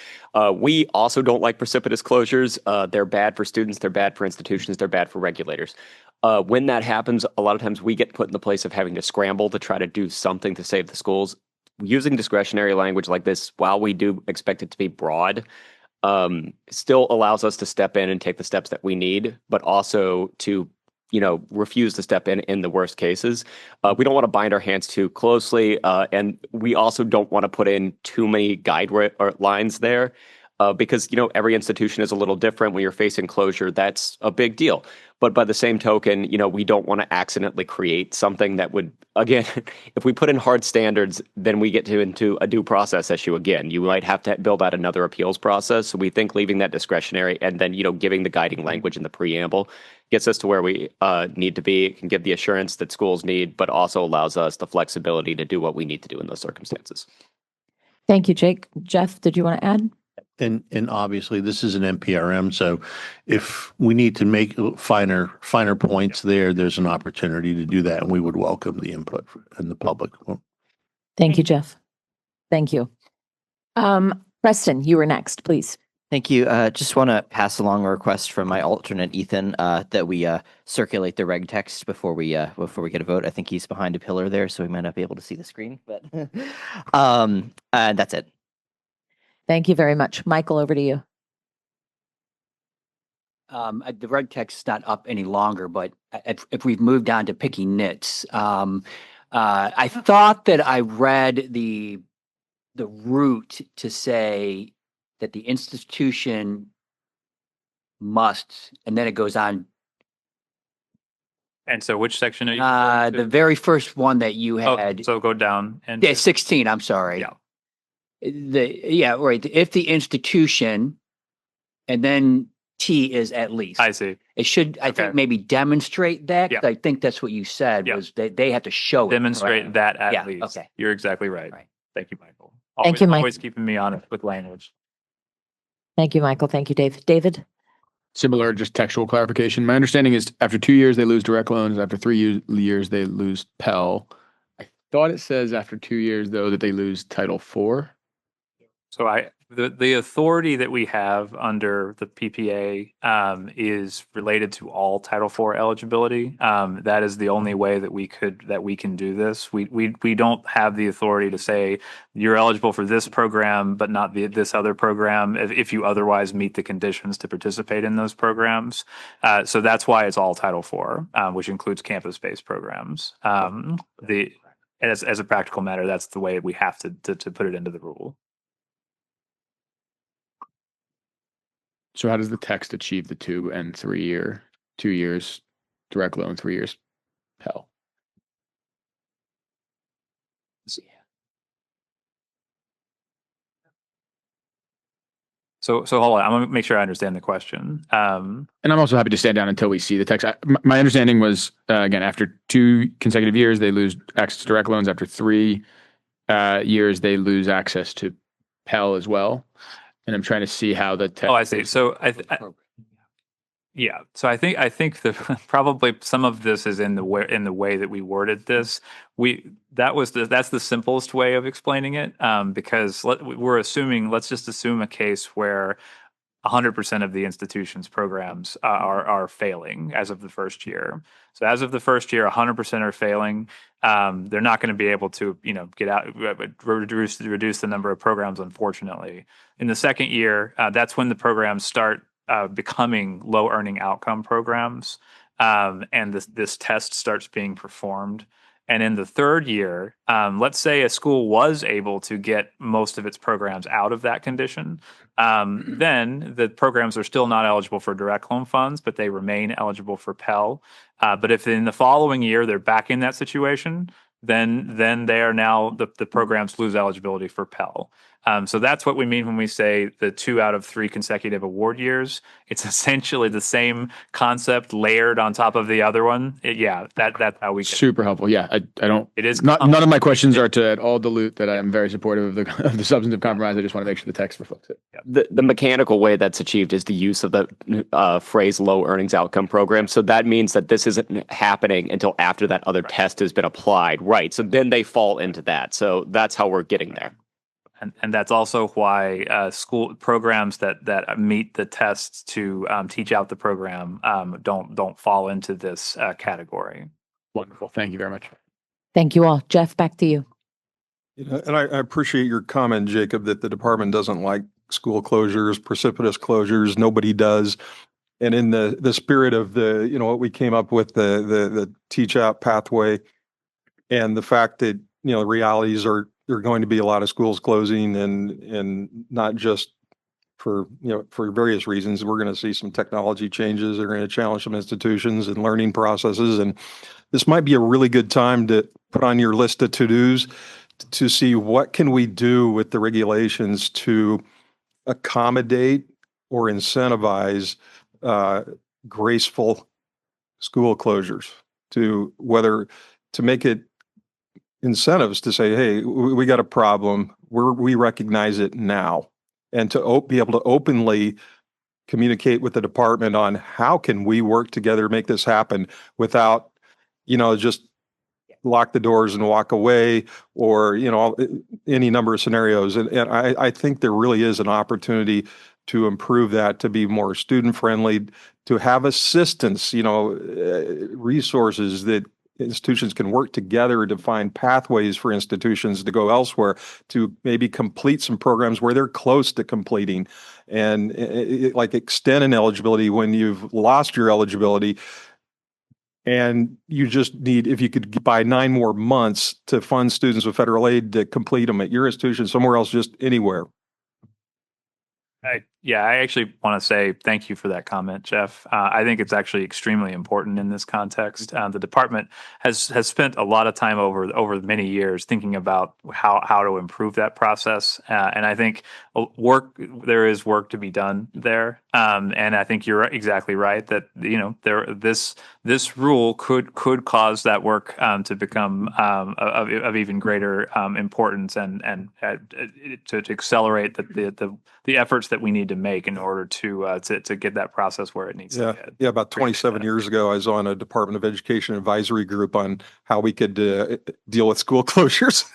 We also don't like precipitous closures. They're bad for students. They're bad for institutions. They're bad for regulators. When that happens, a lot of times we get put in the place of having to scramble to try to do something to save the schools. Using discretionary language like this, while we do expect it to be broad, still allows us to step in and take the steps that we need, but also to, refuse to step in the worst cases. We don't want to bind our hands too closely, and we also don't want to put in too many lines there, because, every institution is a little different. When you're facing closure, that's a big deal. But by the same token, we don't want to accidentally create something that would, again, if we put in hard standards, then we get into a due process issue again. You might have to build out another appeals process. So we think leaving that discretionary and then, giving the guiding language in the preamble gets us to where we need to be. It can give the assurance that schools need, but also allows us the flexibility to do what we need to do in those circumstances. Thank you, Jake. Jeff, did you want to add? And obviously this is an NPRM, so if we need to make finer points there, there's an opportunity to do that, and we would welcome the input in the public. Thank you, Jeff. Thank you. Preston, you were next, please. Thank you. Just want to pass along a request from my alternate Ethan that we circulate the reg text before we get a vote. I think he's behind a pillar there, so we might not be able to see the screen. But that's it. Thank you very much, Michael. Over to you. The reg text is not up any longer, but if we've moved on to picky nits, I thought that I read the route to say that the institution must, and then it goes on. And so which section are you? The very first one that you had. So go down and 16, I'm sorry. Yeah. Right. If the institution, and then T is at least. I see. It should, I think, maybe demonstrate that. 'Cause I think that's what you said was that they have to show demonstrate it. that at Yeah, least. okay. You're exactly right. Thank you, Michael. Thank you, Mike. Always keeping me honest with language. Thank you, Michael. Thank you, Dave. David? Similar, just textual clarification. My understanding is after 2 years, they lose direct loans. After 3 years, they lose Pell. I thought it says after 2 years, though, that they lose Title IV. So the authority that we have under the PPA is related to all Title IV eligibility. That is the only way that we can do this. We don't have the authority to say you're eligible for this program, but not this other program if you otherwise meet the conditions to participate in those programs. So that's why it's all Title IV, which includes campus-based programs. As a practical matter, that's the way we have to put it into the rule. So how does the text achieve the 2 and 3 year, 2 years direct loan, 3 years Pell? So hold on, I'm gonna make sure I understand the question. And I'm also happy to stand down until we see the text. My understanding was, again, after 2 consecutive years, they lose access to direct loans. After 3 years, they lose access to Pell as well. And I'm trying to see how the text. Oh, I see. So So I think the probably some of this is in the way that we worded this. That's the simplest way of explaining it, because let's just assume a case where 100% of the institution's programs are failing as of the first year. So as of the first year, 100% are failing. They're not going to be able to, get out, reduce the number of programs, unfortunately. In the second year, that's when the programs start becoming low earning outcome programs, and this test starts being performed. And in the third year, let's say a school was able to get most of its programs out of that condition, then the programs are still not eligible for direct loan funds, but they remain eligible for Pell. But if in the following year they're back in that situation, then they are now the programs lose eligibility for Pell. So that's what we mean when we say the 2 out of 3 consecutive award years. It's essentially the same concept layered on top of the other one. That's how we get Super helpful. Yeah, I don't. It is none of my questions are to at all dilute that I am very supportive of the substantive compromise. I just want to make sure the text reflects it. The mechanical way that's achieved is the use of the phrase low earnings outcome program. So that means that this isn't happening until after that other test has been applied. Right. So then they fall into that. So that's how we're getting there. And that's also why school programs that meet the tests to teach out the program don't fall into this category. Wonderful. Thank you very much. Thank you all. Jeff, back to you. And I appreciate your comment, Jacob, that the department doesn't like school closures, precipitous closures. Nobody does. And in the spirit of what we came up with, the teach out pathway, and the fact that, the realities are there are going to be a lot of schools closing, and not just for various reasons. We're going to see some technology changes that are going to challenge some institutions and learning processes. And this might be a really good time to put on your list of to-dos to see what can we do with the regulations to accommodate or incentivize graceful school closures, to whether to make it incentives to say, hey, we got a problem, we recognize it now, and to be able to openly communicate with the department on how can we work together to make this happen without, just lock the doors and walk away, or, any number of scenarios. And I think there really is an opportunity to improve that, to be more student friendly, to have assistance, resources that institutions can work together to find pathways for institutions to go elsewhere, to maybe complete some programs where they're close to completing, and like extend an eligibility when you've lost your eligibility. And you just need, if you could buy 9 more months to fund students with federal aid to complete them at your institution, somewhere else, just anywhere. I actually want to say thank you for that comment, Jeff. I think it's actually extremely important in this context. The department has spent a lot of time over many years thinking about how to improve that process, and I think there is work to be done there. And I think you're exactly right that this rule could cause that work to become of even greater importance, and to accelerate the efforts that we need to make in order to get that process where it needs to get. Yeah, about 27 years ago, I was on a Department of Education advisory group on how we could deal with school closures.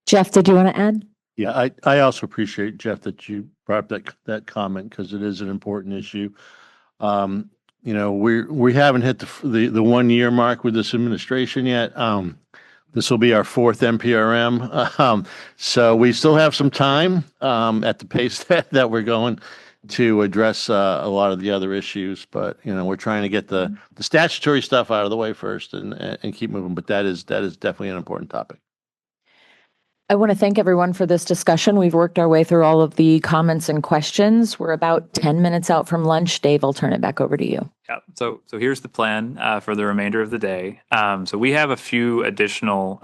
Jeff, did you want to add? Yeah, I also appreciate, Jeff, that you brought up that comment, because it is an important issue. We haven't hit the 1 year mark with this administration yet. This will be our 4th NPRM. So we still have some time at the pace that we're going to address a lot of the other issues. But, we're trying to get the statutory stuff out of the way first and keep moving. But that is definitely an important topic. I want to thank everyone for this discussion. We've worked our way through all of the comments and questions. We're about 10 minutes out from lunch. Dave, I'll turn it back over to you. Yeah. So here's the plan for the remainder of the day. So we have a few additional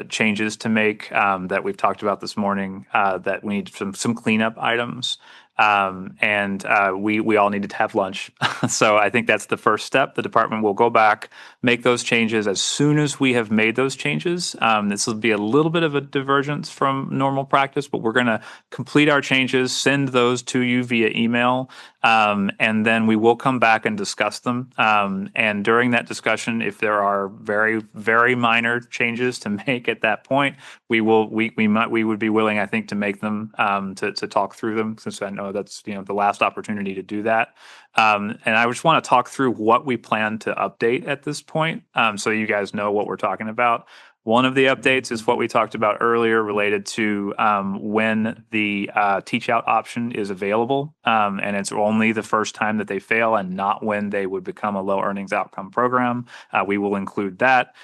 changes to make that we've talked about this morning, that we need some cleanup items. And we all needed to have lunch. So I think that's the first step. The department will go back, make those changes as soon as we have made those changes. This will be a little bit of a divergence from normal practice, but we're going to complete our changes, send those to you via email, and then we will come back and discuss them. And during that discussion, if there are very, very minor changes to make at that point, we would be willing, I think, to make them, to talk through them, since I know that's the last opportunity to do that. And I just want to talk through what we plan to update at this point, so you guys know what we're talking about. One of the updates is what we talked about earlier, related to when the teach out option is available, and it's only the first time that they fail and not when they would become a low earnings outcome program. We will include that.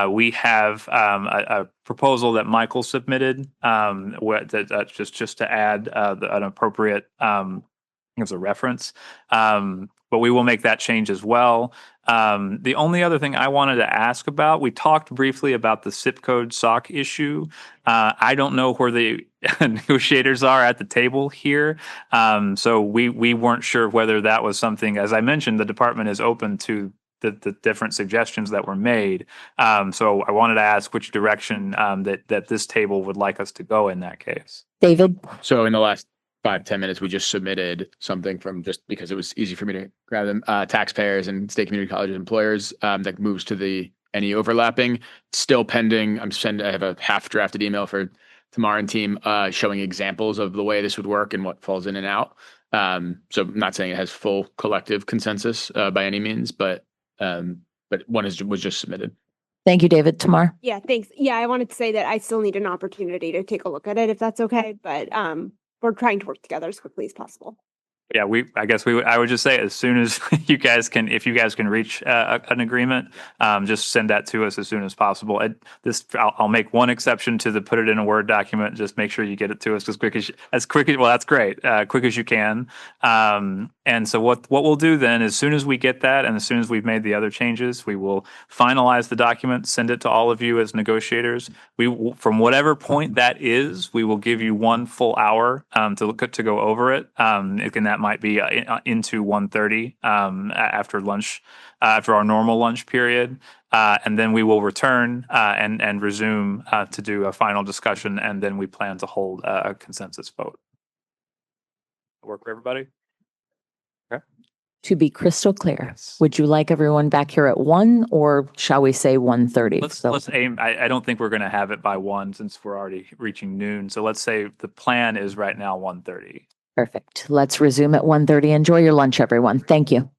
We have a proposal that Michael submitted, just to add an appropriate, as a reference, but we will make that change as well. The only other thing I wanted to ask about, we talked briefly about the zip code SOC issue. I don't know where the negotiators are at the table here. So we weren't sure whether that was something, as I mentioned, the department is open to the different suggestions that were made. So I wanted to ask which direction that this table would like us to go in that case. David? So in the last 5-10 minutes, we just submitted something from, just because it was easy for me to grab them, taxpayers and state community colleges employers, that moves to any overlapping. Still pending. I have a half drafted email for Tamar and team showing examples of the way this would work and what falls in and out. So I'm not saying it has full collective consensus by any means, but one was just submitted. Thank you, David. Tamar? Yeah, thanks. Yeah, I wanted to say that I still need an opportunity to take a look at it, if that's okay. But we're trying to work together as quickly as possible. Yeah, I would just say, as soon as if you guys can reach an agreement, just send that to us as soon as possible. I'll make one exception to put it in a Word document. Just make sure you get it to us as quick as well, that's great. Quick as you can. And so what we'll do then, as soon as we get that, and as soon as we've made the other changes, we will finalize the document, send it to all of you as negotiators. From whatever point that is, we will give you 1 full hour to go over it. That might be into 1:30 after lunch, after our normal lunch period. And then we will return and resume to do a final discussion, and then we plan to hold a consensus vote. Work for everybody? To be crystal clear, would you like everyone back here at 1, or shall we say 1:30? Let's aim. I don't think we're going to have it by 1 since we're already reaching noon. So let's say the plan is right now 1:30. Perfect. Let's resume at 1:30. Enjoy your lunch, everyone. Thank you.